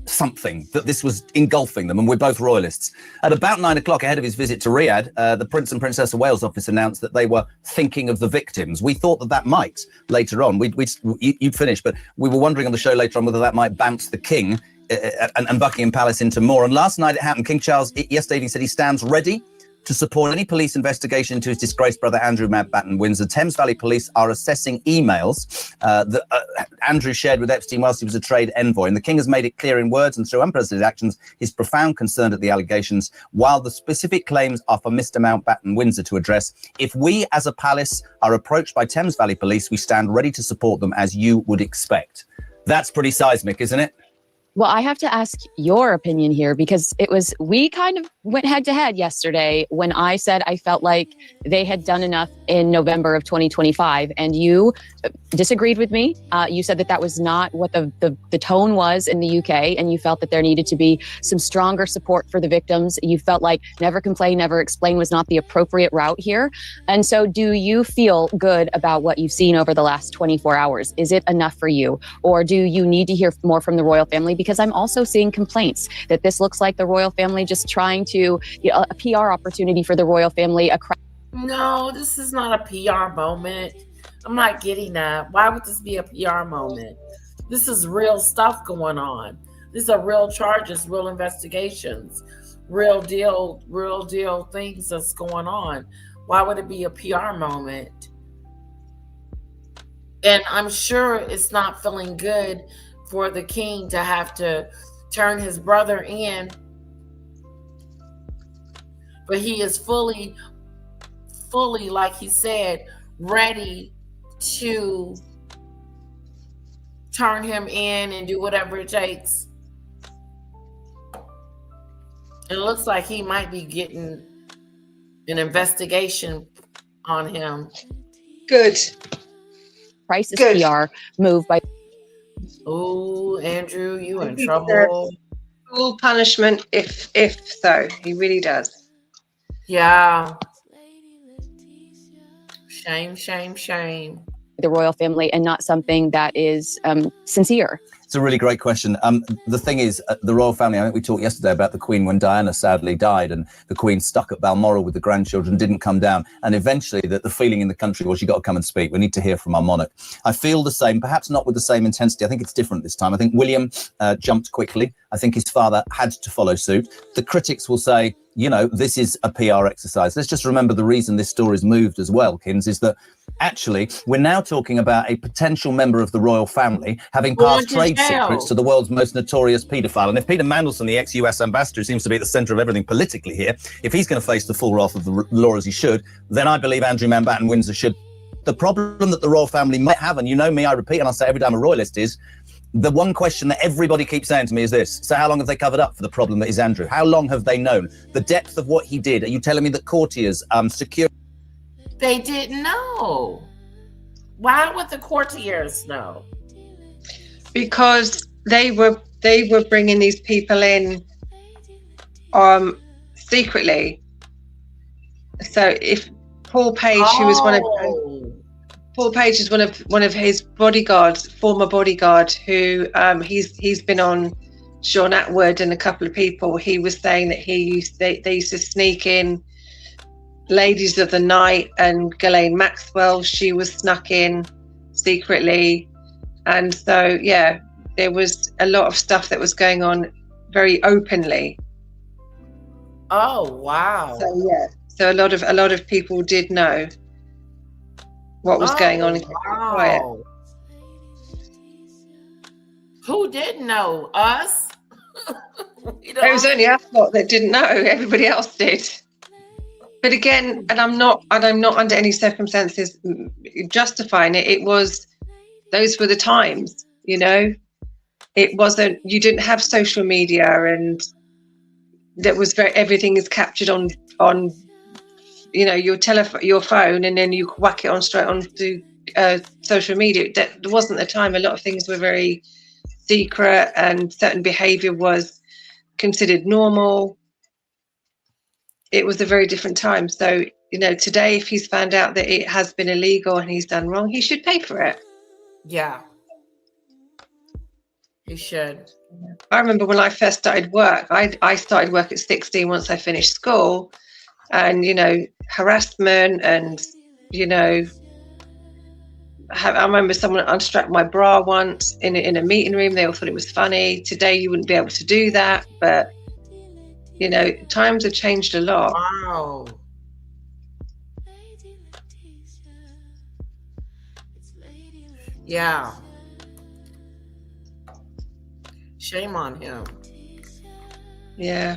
Speaker 19: something, that this was engulfing them, and we're both royalists. At about 9 o'clock, ahead of his visit to Riyadh, the Prince and Princess of Wales office announced that they were thinking of the victims. We thought that might later on, you'd finish, but we were wondering on the show later on whether that might bounce the King and Buckingham Palace into more. And last night it happened. King Charles yesterday he said he stands ready to support any police investigation into his disgraced brother Andrew Mountbatten Windsor. Thames Valley Police are assessing emails that Andrew shared with Epstein whilst he was a trade envoy. And the King has made it clear in words and through unprecedented actions his profound concern at the allegations, while the specific claims are for Mr. Mountbatten Windsor to address. If we as a palace are approached by Thames Valley Police, we stand ready to support them as you would expect. That's pretty seismic, isn't it?
Speaker 1: Well, I have to ask your opinion here, because we kind of went head to head yesterday when I said I felt like they had done enough in November of 2025, and you disagreed with me. You said that was not what the tone was in the UK, and you felt that there needed to be some stronger support for the victims. You felt like never complain, never explain was not the appropriate route here. And so do you feel good about what you've seen over the last 24 hours? Is it enough for you? Or do you need to hear more from the royal family? Because I'm also seeing complaints that this looks like the royal family just trying to, a PR opportunity for the royal family.
Speaker 2: No, this is not a PR moment. I'm not getting that. Why would this be a PR moment? This is real stuff going on. These are real charges, real investigations, real deal things that's going on. Why would it be a PR moment? And I'm sure it's not feeling good for the king to have to turn his brother in, but he is fully, like he said, ready to turn him in and do whatever it takes. It looks like he might be getting an investigation on him.
Speaker 10: Good.
Speaker 1: Crisis PR move by.
Speaker 2: Oh, Andrew, you in trouble.
Speaker 10: Full punishment, if so. He really does.
Speaker 2: Yeah. Shame.
Speaker 1: The royal family, and not something that is sincere.
Speaker 19: It's a really great question. The thing is, the royal family, I think we talked yesterday about the Queen when Diana sadly died, and the Queen stuck at Balmoral with the grandchildren, didn't come down. And eventually the feeling in the country was, you got to come and speak. We need to hear from our monarch. I feel the same, perhaps not with the same intensity. I think it's different this time. I think William jumped quickly. I think his father had to follow suit. The critics will say, this is a PR exercise. Let's just remember the reason this story's moved as well, Kins, is that actually we're now talking about a potential member of the royal family having passed trade secrets to the world's most notorious paedophile. And if Peter Mandelson, the ex-US ambassador, who seems to be at the centre of everything politically here, if he's going to face the full wrath of the law as he should, then I believe Andrew Mountbatten Windsor should. The problem that the royal family might have, and me, I repeat, and I say every time a royalist, is the one question that everybody keeps saying to me is this: so how long have they covered up for the problem that is Andrew? How long have they known the depth of what he did? Are you telling me that courtiers, security?
Speaker 2: They didn't know. Why would the courtiers know?
Speaker 10: Because they were bringing these people in secretly. So if Paul Page, who was Paul Page is one of his bodyguards, former bodyguard, who he's been on Sean Atwood and a couple of people. He was saying that they used to sneak in ladies of the night, and Ghislaine Maxwell, she was snuck in secretly. And so there was a lot of stuff that was going on very openly.
Speaker 2: Oh wow.
Speaker 10: So a lot of people did know what was going on.
Speaker 2: Wow. Who didn't know? Us?
Speaker 10: It was only us lot that didn't know. Everybody else did. But again, and I'm not under any circumstances justifying it. Those were the times, It wasn't. You didn't have social media, and that was everything is captured on your telephone, your phone, and then you whack it on straight onto social media. That wasn't the time. A lot of things were very secret, and certain behavior was considered normal. It was a very different time. So, today, if he's found out that it has been illegal and he's done wrong, he should pay for it.
Speaker 2: Yeah. He should.
Speaker 10: I remember when I first started work, I started work at 16 once I finished school, and, harassment and, I remember someone unstrapped my bra once in a meeting room. They all thought it was funny. Today, you wouldn't be able to do that, but You know, times have changed a lot.
Speaker 2: Wow. Yeah. Shame on him.
Speaker 10: Yeah.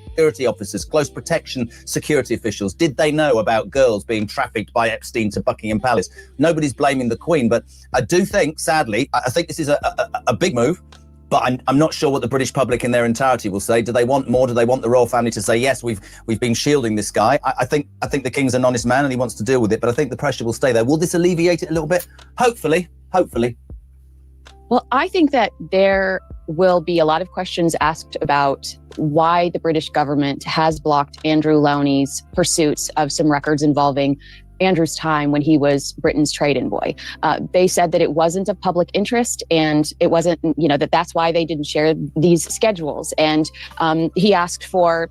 Speaker 19: Security officers, close protection security officials, did they know about girls being trafficked by Epstein to Buckingham Palace? Nobody's blaming the Queen, but I do think, sadly, I think this is a big move, but I'm not sure what the British public in their entirety will say. Do they want more? Do they want the royal family to say, yes, we've been shielding this guy? I think the King's an honest man and he wants to deal with it, but I think the pressure will stay there. Will this alleviate it a little bit? Hopefully.
Speaker 1: Well, I think that there will be a lot of questions asked about why the British government has blocked Andrew Lowney's pursuits of some records involving Andrew's time when he was Britain's trade envoy. They said that it wasn't of public interest and it wasn't, that's why they didn't share these schedules. And he asked for,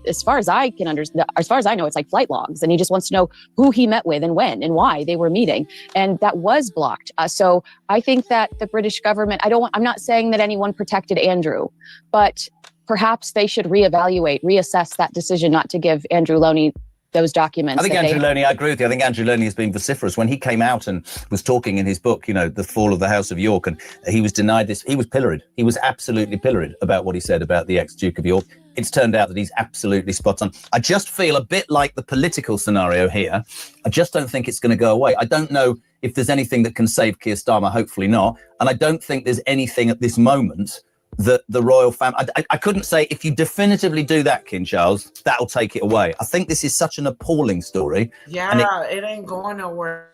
Speaker 1: as far as I can understand, as far as I know, it's like flight logs. And he just wants to know who he met with and when and why they were meeting. And that was blocked. So I think that the British government, I'm not saying that anyone protected Andrew, but perhaps they should reassess that decision not to give Andrew Lowney those documents.
Speaker 19: I think Andrew Lowney, I agree with you. I think Andrew Lowney has been vociferous. When he came out and was talking in his book, The Fall of the House of York, and he was denied this, he was pilloried. He was absolutely pilloried about what he said about the ex-Duke of York. It's turned out that he's absolutely spot on. I just feel a bit like the political scenario here. I just don't think it's going to go away. I don't know if there's anything that can save Keir Starmer, hopefully not. And I don't think there's anything at this moment that the royal family, I couldn't say if you definitively do that, King Charles, that'll take it away. I think this is such an appalling story.
Speaker 2: Yeah, it ain't going nowhere.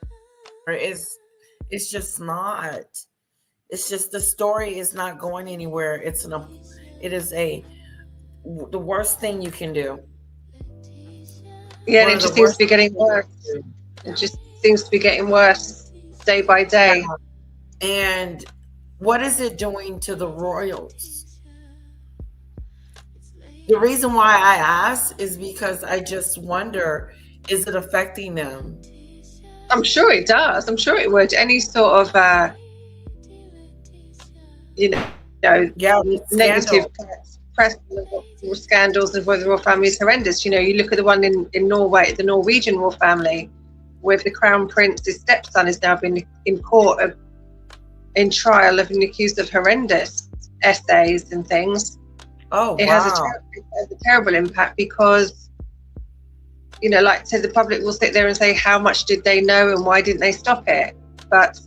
Speaker 2: It's just not. It's just the story is not going anywhere. It is the worst thing you can do.
Speaker 10: Yeah, and it just seems to be getting worse. It just seems to be getting worse day by day.
Speaker 2: Yeah. And what is it doing to the royals? The reason why I ask is because I just wonder, is it affecting them?
Speaker 10: I'm sure it does. I'm sure it would. Any sort of, negative press or scandals of whether the royal family is horrendous. You look at the one in Norway, the Norwegian royal family, where the crown prince's stepson has now been in court in trial of being accused of horrendous essays and things.
Speaker 2: Oh,
Speaker 10: it has a terrible impact because, like say the public will sit there and say, how much did they know and why didn't they stop it? But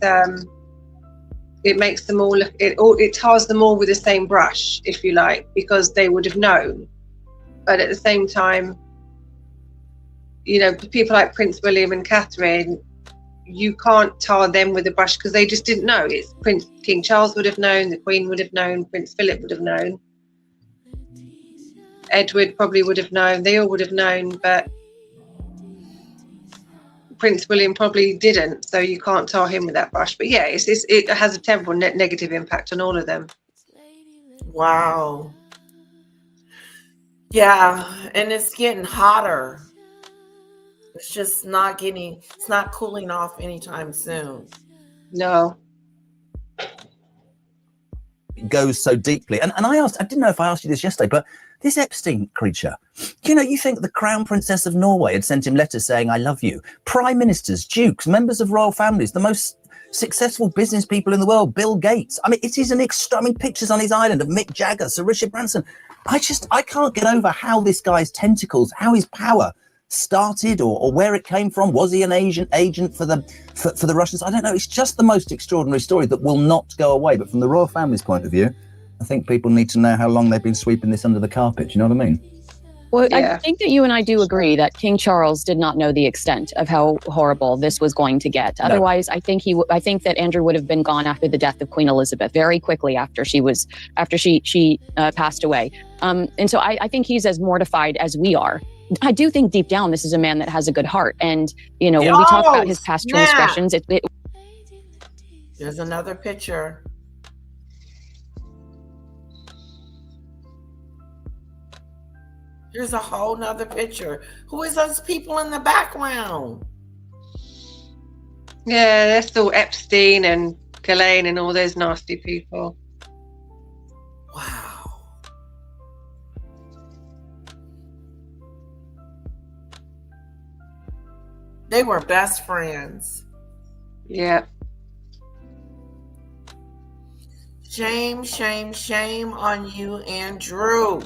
Speaker 10: it makes them all it tars them all with the same brush, if you like, because they would have known. But at the same time, people like Prince William and Catherine, you can't tar them with a brush because they just didn't know. It's King Charles would have known, the Queen would have known, Prince Philip would have known, Edward probably would have known. They all would have known, but Prince William probably didn't. So you can't tar him with that brush. But yeah, it has a terrible negative impact on all of them.
Speaker 2: Wow. Yeah, and it's getting hotter. It's just it's not cooling off anytime soon.
Speaker 10: No.
Speaker 19: It goes so deeply. And I didn't know if I asked you this yesterday, but this Epstein creature, you think the Crown Princess of Norway had sent him letters saying, I love you. Prime ministers, dukes, members of royal families, the most successful business people in the world, Bill Gates. It is pictures on his island of Mick Jagger, Sir Richard Branson. I can't get over how this guy's tentacles, how his power started or where it came from. Was he an agent for the Russians? I don't know. It's just the most extraordinary story that will not go away. But from the royal family's point of view, I think people need to know how long they've been sweeping this under the carpet. Do you know what I mean?
Speaker 1: Well, yeah. I think that you and I do agree that King Charles did not know the extent of how horrible this was going to get. No. Otherwise, I think that Andrew would have been gone after the death of Queen Elizabeth, very quickly after she passed away. And so I think he's as mortified as we are. I do think deep down this is a man that has a good heart, and when we talk about his past transgressions,
Speaker 2: There's another picture. Here's a whole nother picture. Who is those people in the background?
Speaker 10: Yeah, that's all Epstein and Ghislaine and all those nasty people.
Speaker 2: Wow. They were best friends.
Speaker 10: Yeah.
Speaker 2: Shame, shame, shame on you, Andrew.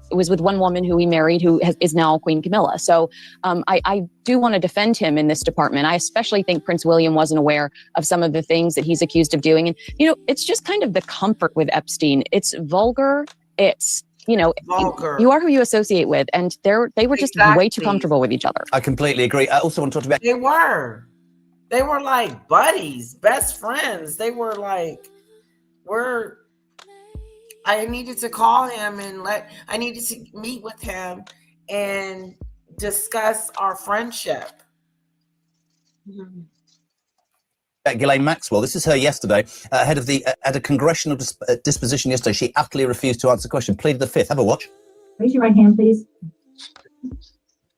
Speaker 1: It was with one woman who he married who is now Queen Camilla. So I do want to defend him in this department. I especially think Prince William wasn't aware of some of the things that he's accused of doing. And, it's just kind of the comfort with Epstein. It's vulgar. It's,
Speaker 2: vulgar.
Speaker 1: You are who you associate with. And they were just way too comfortable with each other.
Speaker 19: I completely agree. I also want to talk about...
Speaker 2: They were like buddies, best friends. They were like, I needed to call him and I needed to meet with him and discuss our friendship.
Speaker 19: Ghislaine Maxwell, this is her yesterday, ahead of at a congressional disposition yesterday. She utterly refused to answer the question. Pleaded the fifth. Have a watch.
Speaker 12: Raise your right hand, please.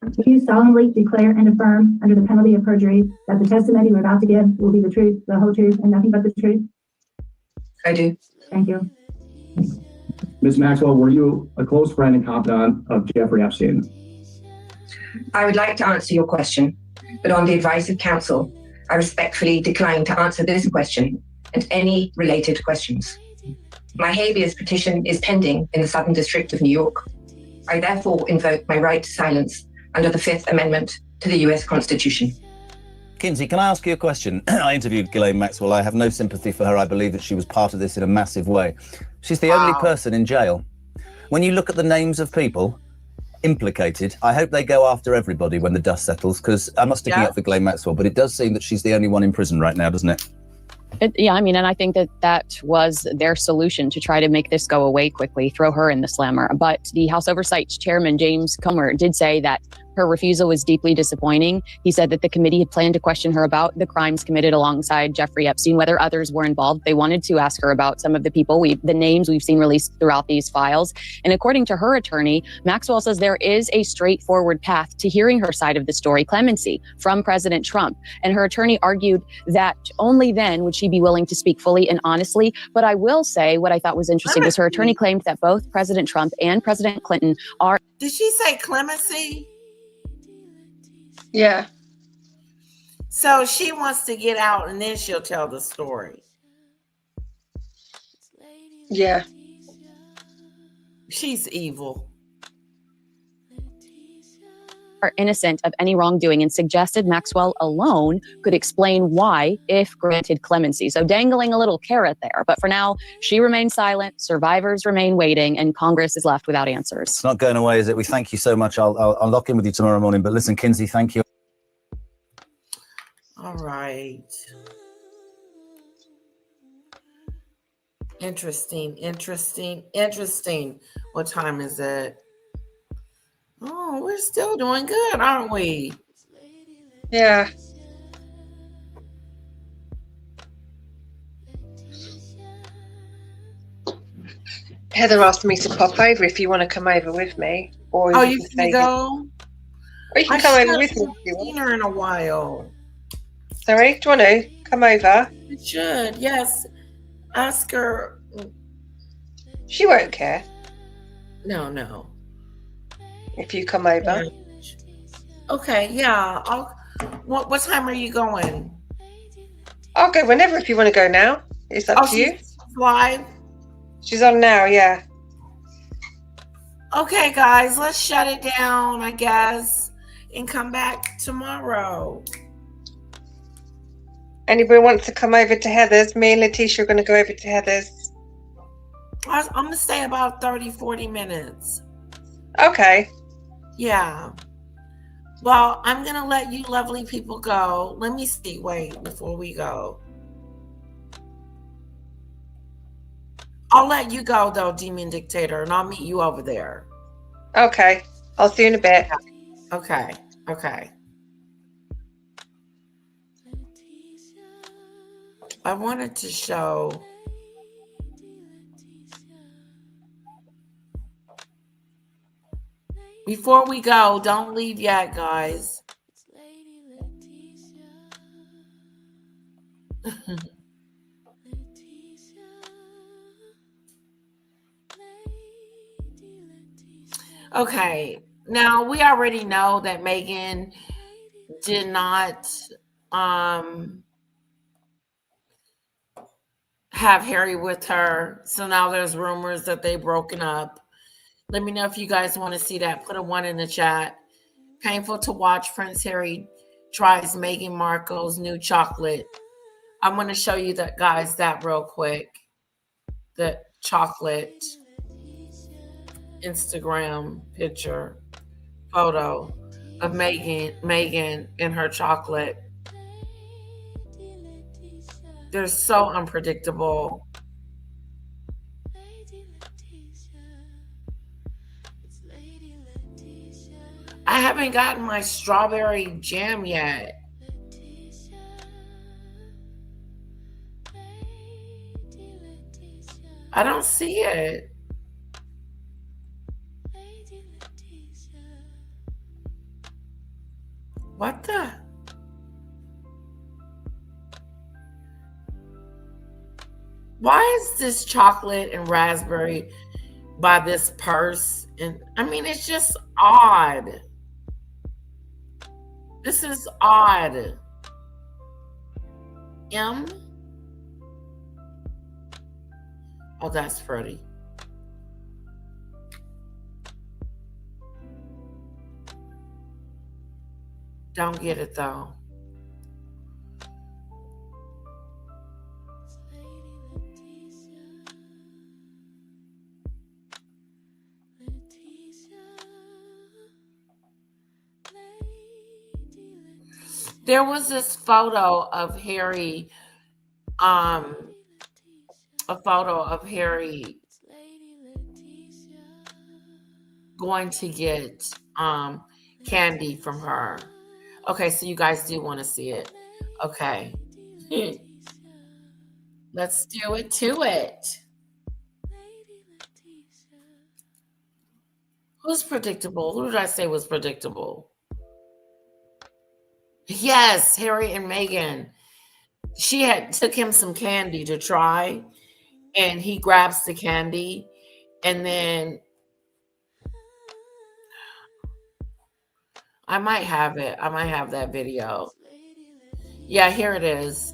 Speaker 12: Do you solemnly declare and affirm under the penalty of perjury that the testimony you're about to give will be the truth, the whole truth, and nothing but the truth?
Speaker 22: I do.
Speaker 12: Thank you.
Speaker 22: Ms. Maxwell, were you a close friend and confidant of Jeffrey Epstein? I would like to answer your question, but on the advice of counsel, I respectfully decline to answer this question and any related questions. My habeas petition is pending in the Southern District of New York. I therefore invoke my right to silence under the Fifth Amendment to the U.S. Constitution.
Speaker 19: Kinsey, can I ask you a question? I interviewed Ghislaine Maxwell. I have no sympathy for her. I believe that she was part of this in a massive way. She's the only person in jail. When you look at the names of people implicated, I hope they go after everybody when the dust settles, because I'm not sticking up for Ghislaine Maxwell, but it does seem that she's the only one in prison right now, doesn't it?
Speaker 1: And I think that was their solution to try to make this go away quickly, throw her in the slammer. But the House Oversight Chairman, James Comer, did say that her refusal was deeply disappointing. He said that the committee had planned to question her about the crimes committed alongside Jeffrey Epstein, whether others were involved. They wanted to ask her about some of the people, the names we've seen released throughout these files. And according to her attorney, Maxwell says there is a straightforward path to hearing her side of the story, clemency from President Trump. And her attorney argued that only then would she be willing to speak fully and honestly. But I will say what I thought was interesting was her attorney claimed that both President Trump and President Clinton are...
Speaker 2: Did she say clemency?
Speaker 10: Yeah.
Speaker 2: So she wants to get out and then she'll tell the story.
Speaker 10: Yeah.
Speaker 2: She's evil.
Speaker 1: Are innocent of any wrongdoing and suggested Maxwell alone could explain why if granted clemency. So dangling a little carrot there. But for now, she remains silent, survivors remain waiting, and Congress is left without answers.
Speaker 19: It's not going away, is it? We thank you so much. I'll lock in with you tomorrow morning. But listen, Kinsey, thank you.
Speaker 2: All right. Interesting. What time is it? Oh, we're still doing good, aren't we?
Speaker 10: Yeah. Heather asked me to pop over if you want to come over with me. Or
Speaker 2: you can go?
Speaker 10: Or you can come over with me if you
Speaker 2: want. I've seen her in a while.
Speaker 10: Sorry, do you want to come over?
Speaker 2: You should, yes. Ask her.
Speaker 10: She won't care.
Speaker 2: No.
Speaker 10: If you come over.
Speaker 2: Okay, yeah. What time are you going?
Speaker 10: I'll go whenever if you want to go now. It's up to you.
Speaker 2: Live?
Speaker 10: She's on now, yeah.
Speaker 2: Okay, guys, let's shut it down, I guess, and come back tomorrow.
Speaker 10: Anybody wants to come over to Heather's? Me and Letitia are going to go over to Heather's.
Speaker 2: I'm going to stay about 30, 40 minutes.
Speaker 10: Okay.
Speaker 2: Yeah. Well, I'm going to let you lovely people go. Let me see. Wait, before we go. I'll let you go, though, Demon Dictator, and I'll meet you over there.
Speaker 10: Okay. I'll see you in a bit.
Speaker 2: Okay. I wanted to show... Before we go, don't leave yet, guys. Okay, Now, we already know that Meghan did not have Harry with her. So now there's rumors that they've broken up. Let me know if you guys want to see that. Put a 1 in the chat. Painful to watch. Prince Harry tries Meghan Markle's new chocolate. I'm going to show you that, guys, that real quick. The chocolate Instagram picture, photo of Meghan and her chocolate. They're so unpredictable. I haven't gotten my strawberry jam yet. I don't see it. What the? Why is this chocolate and raspberry by this purse? And I mean, it's just odd. This is odd. Oh, that's pretty. Don't get it though. There was this photo of Harry, going to get candy from her. Okay, so you guys do want to see it. Okay. Let's do it to it. Who's predictable? Who did I say was predictable? Yes, Harry and Meghan. She took him some candy to try, and he grabs the candy, and then I might have it. I might have that video. Yeah, here it is.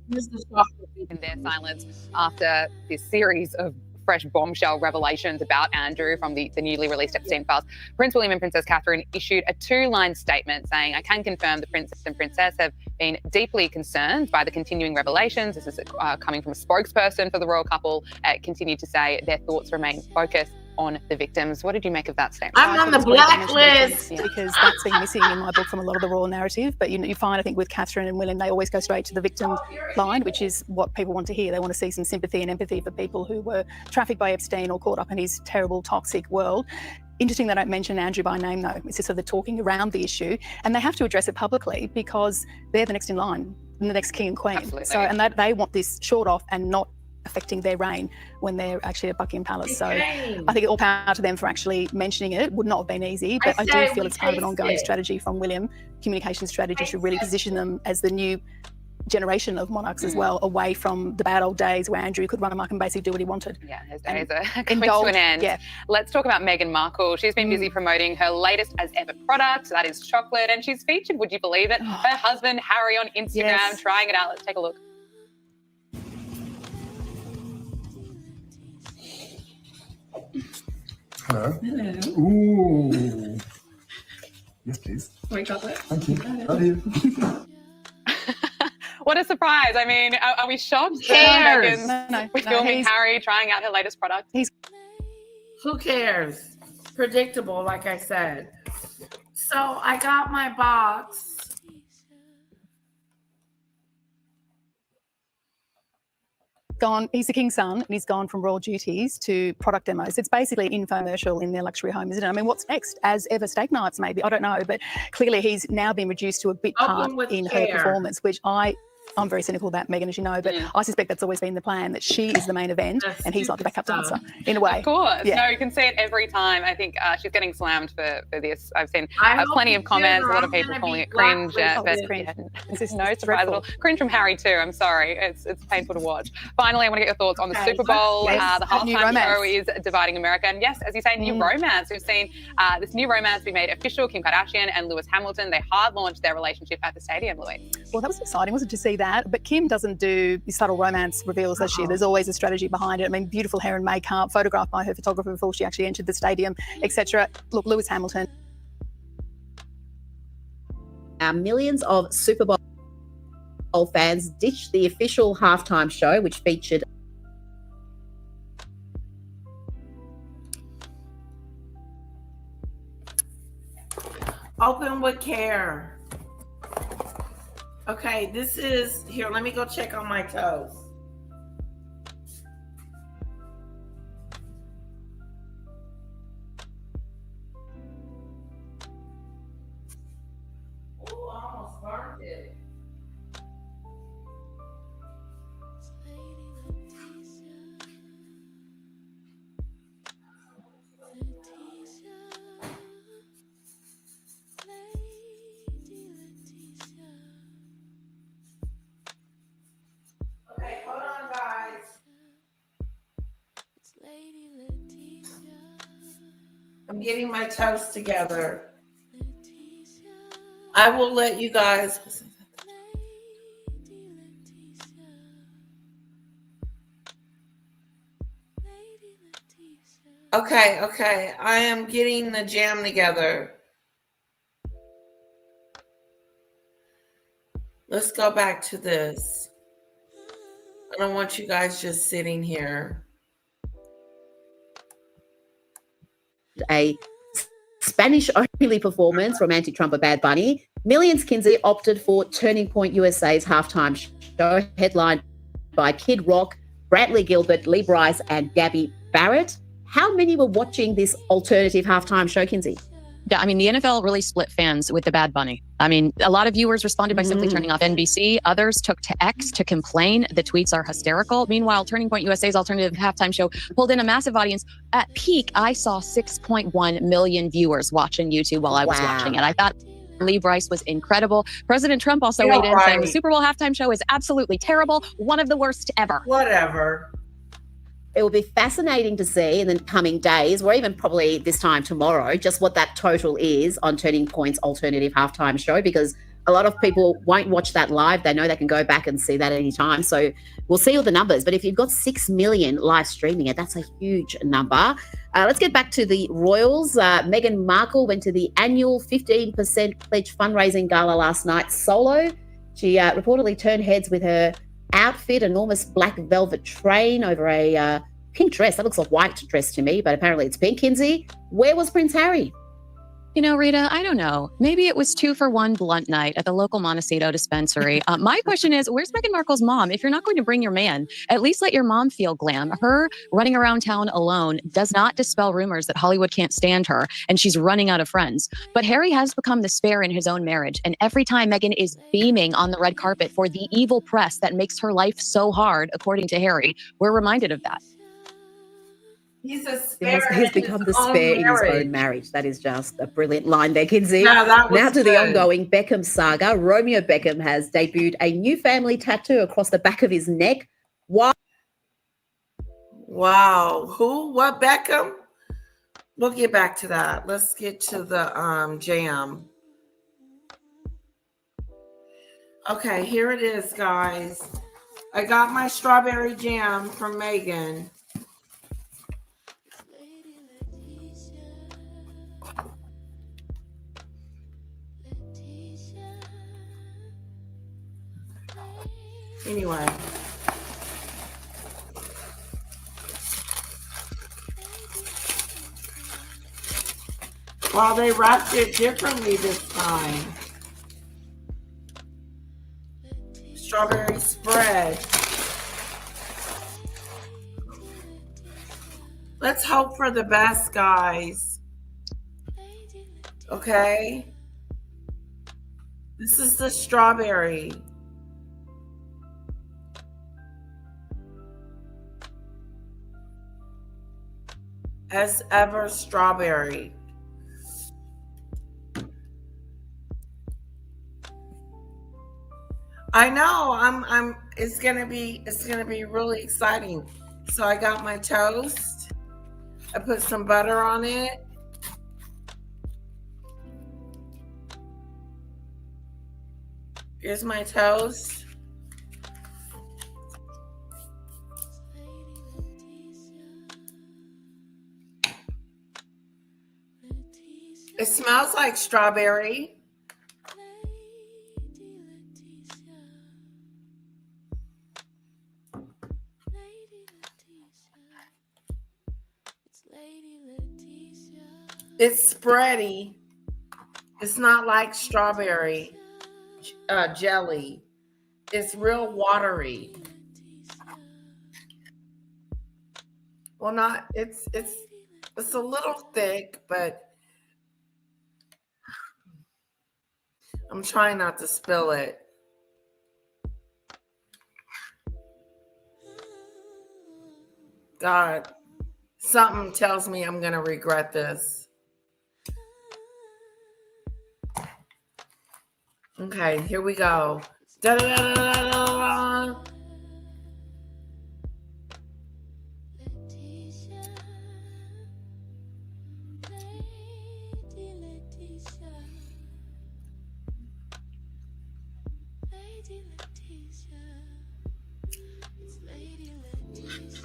Speaker 11: In their silence after this series of fresh bombshell revelations about Andrew from the newly released Epstein files, Prince William and Princess Catherine issued a 2-line statement saying, "I can confirm the Princess and Princess have been deeply concerned by the continuing revelations." This is coming from a spokesperson for the royal couple. Continued to say their thoughts remain focused on the victims. What did you make of that statement?
Speaker 2: I'm on the blacklist.
Speaker 14: Because that's been missing in my book from a lot of the royal narrative. But you find, I think, with Catherine and William, they always go straight to the victim line, which is what people want to hear. They want to see some sympathy and empathy for people who were trafficked by Epstein or caught up in his terrible, toxic world. Interesting they don't mention Andrew by name, though. It's just sort of talking around the issue. And they have to address it publicly because they're the next in line, the next king and queen.
Speaker 11: Absolutely.
Speaker 14: So, and they want this short off and not affecting their reign when they're actually at Buckingham Palace. So I think all power to them for actually mentioning it. Would not have been easy, but I do feel it's part of an ongoing strategy from William, communication strategy to really position them as the new generation of monarchs as well, away from the bad old days where Andrew could run amok and basically do what he wanted.
Speaker 11: Yeah, his days are coming to an end.
Speaker 14: Yeah.
Speaker 11: Let's talk about Meghan Markle. She's been busy promoting her latest as ever product, that is chocolate, and she's featured, would you believe it, her husband Harry on Instagram trying it out. Let's take a look.
Speaker 23: Hello.
Speaker 24: Hello.
Speaker 23: Ooh. Yes, please.
Speaker 24: White chocolate.
Speaker 23: Thank you. Love you.
Speaker 11: What a surprise. I mean, are we shocked?
Speaker 2: Who cares?
Speaker 11: We're filming Harry trying out her latest product.
Speaker 2: Who cares? Predictable, like I said. So I got my box.
Speaker 14: He's the king's son, and he's gone from royal duties to product demos. It's basically an infomercial in their luxury home, isn't it? I mean, what's next? As ever steak nights, maybe? I don't know, but clearly he's now been reduced to a bit part in her performance, which I I'm very cynical about Meghan, as you know, but I suspect that's always been the plan, that she is the main event and he's like the backup dancer, in a way.
Speaker 11: Of course.
Speaker 14: Yeah.
Speaker 11: No, you can see it every time. I think she's getting slammed for this. I've seen
Speaker 2: I
Speaker 11: plenty
Speaker 2: hope
Speaker 11: of comments, a
Speaker 2: you
Speaker 11: lot of
Speaker 2: do.
Speaker 11: people
Speaker 2: I'm
Speaker 11: calling
Speaker 2: gonna
Speaker 11: it
Speaker 2: be
Speaker 11: cringe.
Speaker 2: blacklisted.
Speaker 11: But no surprise at all. Cringe from Harry too. I'm sorry. It's painful to watch. Finally, I want to get your thoughts on the Super Bowl.
Speaker 14: Yes.
Speaker 11: The
Speaker 14: New
Speaker 11: halftime
Speaker 14: romance.
Speaker 11: show is dividing America. And yes, as you say, new romance. We've seen this new romance be made official. Kim Kardashian and Lewis Hamilton, they hard launched their relationship at the stadium, Louise.
Speaker 14: Well, that was exciting, wasn't it, to see that? But Kim doesn't do subtle romance reveals, does she? There's always a strategy behind it. I mean, beautiful hair and makeup, photographed by her photographer before she actually entered the stadium, etc. Look, Lewis Hamilton.
Speaker 20: Millions of Super Bowl fans ditched the official halftime show, which featured
Speaker 2: Open with care. Okay, this is here. Let me go check on my toes. Oh, I almost burned it. Okay, hold on, guys. I'm getting my toes together. I will let you guys. Okay. I am getting the jam together. Let's go back to this. I don't want you guys just sitting here.
Speaker 20: a Spanish-only performance from anti-Trumper Bad Bunny. Millions, Kinsey, opted for Turning Point USA's halftime show, headlined by Kid Rock, Brantley Gilbert, Lee Bryce, and Gabby Barrett. How many were watching this alternative halftime show, Kinsey?
Speaker 1: Yeah, I mean, the NFL really split fans with the Bad Bunny. I mean, a lot of viewers responded by simply turning off NBC. Others took to X to complain. The tweets are hysterical. Meanwhile, Turning Point USA's alternative halftime show pulled in a massive audience. At peak, I saw 6.1 million viewers watching YouTube while I was watching it. I thought Lee Bryce was incredible. President Trump also weighed in saying the Super Bowl halftime show is absolutely terrible, one of the worst ever.
Speaker 2: Whatever.
Speaker 20: It will be fascinating to see in the coming days, or even probably this time tomorrow, just what that total is on Turning Point's alternative halftime show, because a lot of people won't watch that live. They know they can go back and see that at any time. So we'll see all the numbers. But if you've got 6 million live streaming it, that's a huge number. Let's get back to the royals. Meghan Markle went to the annual 15% pledge fundraising gala last night solo. She reportedly turned heads with her outfit, enormous black velvet train over a pink dress. That looks like a white dress to me, but apparently it's pink. Kinsey, where was Prince Harry?
Speaker 1: You know, Rita, I don't know. Maybe it was 2-for-1 blunt night at the local Montecito dispensary. My question is, where's Meghan Markle's mom? If you're not going to bring your man, at least let your mom feel glam. Her running around town alone does not dispel rumors that Hollywood can't stand her and she's running out of friends. But Harry has become the spare in his own marriage. And every time Meghan is beaming on the red carpet for the evil press that makes her life so hard, according to Harry, we're reminded of that.
Speaker 2: He's a spare.
Speaker 20: He's become the spare in his own marriage. That is just a brilliant line there, Kinsey.
Speaker 2: Yeah, that was
Speaker 20: now to
Speaker 2: good.
Speaker 20: the ongoing Beckham saga. Romeo Beckham has debuted a new family tattoo across the back of his neck.
Speaker 2: Wow. Who? What, Beckham? We'll get back to that. Let's get to the jam. Okay, here it is, guys. I got my strawberry jam from Meghan. Anyway. Well, they wrapped it differently this time. Strawberry spread. Let's hope for the best, guys. Okay? This is the strawberry. as ever strawberry. I know. It's gonna be really exciting. So I got my toast. I put some butter on it. Here's my toast. It smells like strawberry. It's spready. It's not like strawberry jelly. It's real watery. Well, not it's a little thick, but I'm trying not to spill it. God, something tells me I'm gonna regret this. Okay, here we go. Da, da, da, da, da, da.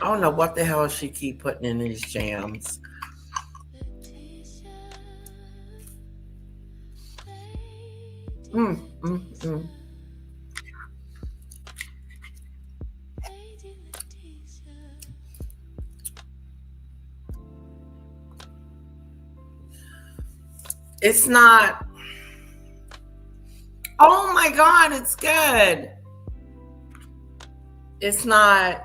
Speaker 2: I don't know what the hell she keep putting in these jams. It's not. Oh my God, it's good. It's not.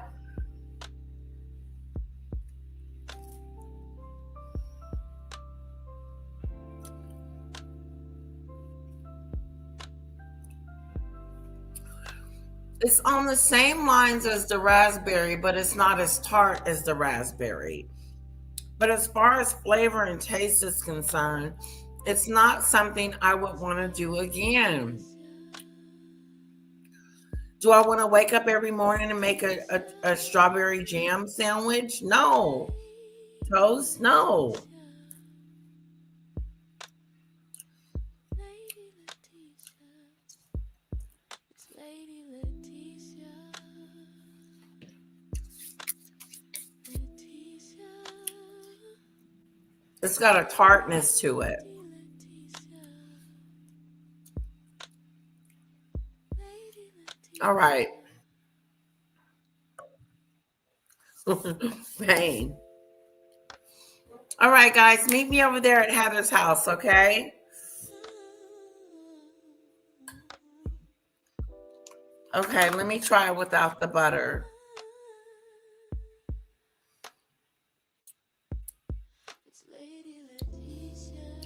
Speaker 2: It's on the same lines as the raspberry, but it's not as tart as the raspberry. But as far as flavor and taste is concerned, it's not something I would want to do again. Do I want to wake up every morning and make a strawberry jam sandwich? No. Toast? No. It's got a tartness to it. All right. Pain. All right, guys, meet me over there at Heather's house, okay? Okay, let me try it without the butter.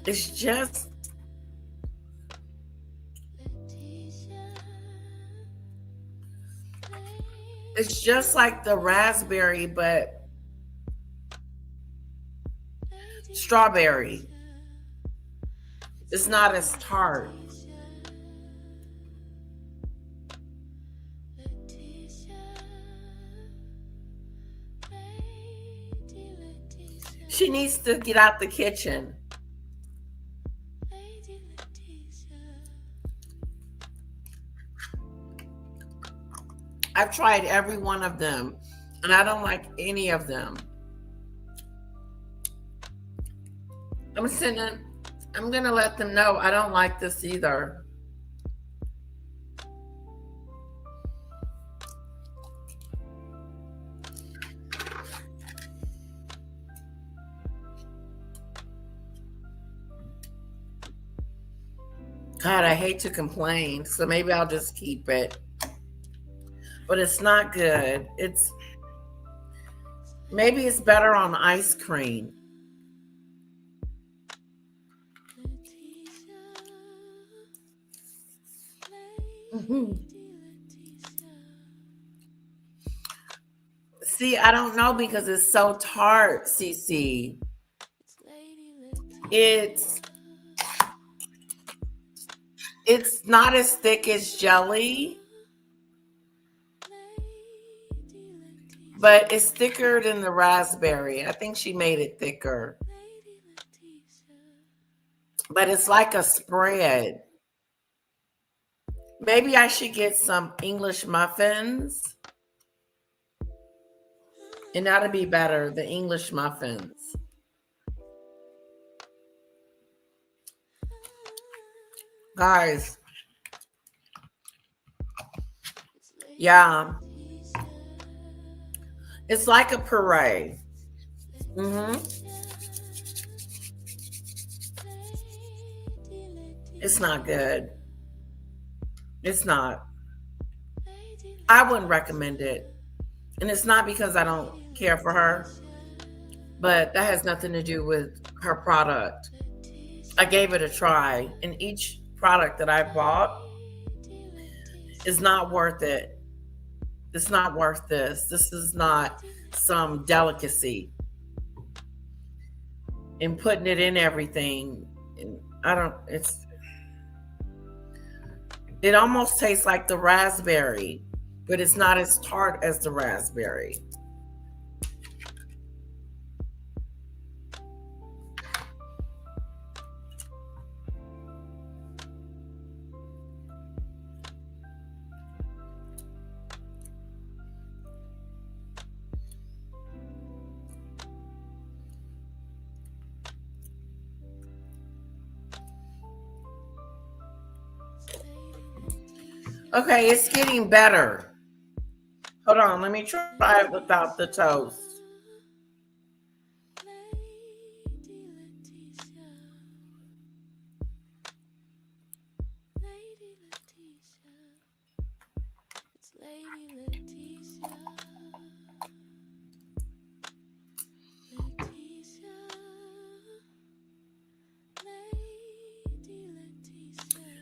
Speaker 2: It's just like the raspberry, but strawberry. It's not as tart. She needs to get out the kitchen. I've tried every one of them, and I don't like any of them. I'm gonna let them know I don't like this either. God, I hate to complain, so maybe I'll just keep it. But it's not good. Maybe it's better on ice cream. See, I don't know because it's so tart, CC. It's not as thick as jelly, but it's thicker than the raspberry. I think she made it thicker. But it's like a spread. Maybe I should get some English muffins. And that'll be better, the English muffins. Guys. Yeah. It's like a puree. It's not good. It's not. I wouldn't recommend it. And it's not because I don't care for her, but that has nothing to do with her product. I gave it a try, and each product that I bought is not worth it. It's not worth this. This is not some delicacy. And putting it in everything, it almost tastes like the raspberry, but it's not as tart as the raspberry. Okay, it's getting better. Hold on, let me try it without the toast.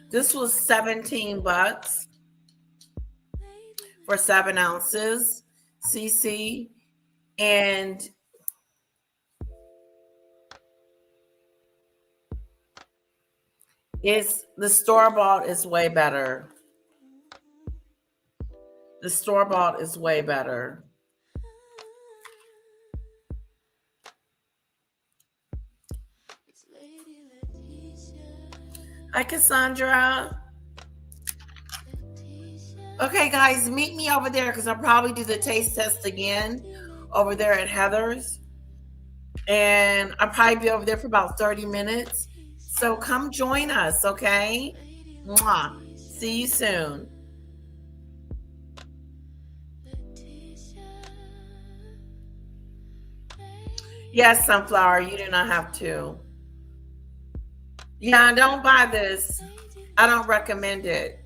Speaker 2: This was $17 for 7 ounces, CC, and the store-bought is way better. The store-bought is way better. Hi, Cassandra. Okay, guys, meet me over there because I'll probably do the taste test again over there at Heather's. And I'll probably be over there for about 30 minutes. So come join us, okay? Mwah. See you soon. Yes, Sunflower, you do not have to. Yeah, don't buy this. I don't recommend it.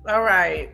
Speaker 2: All right.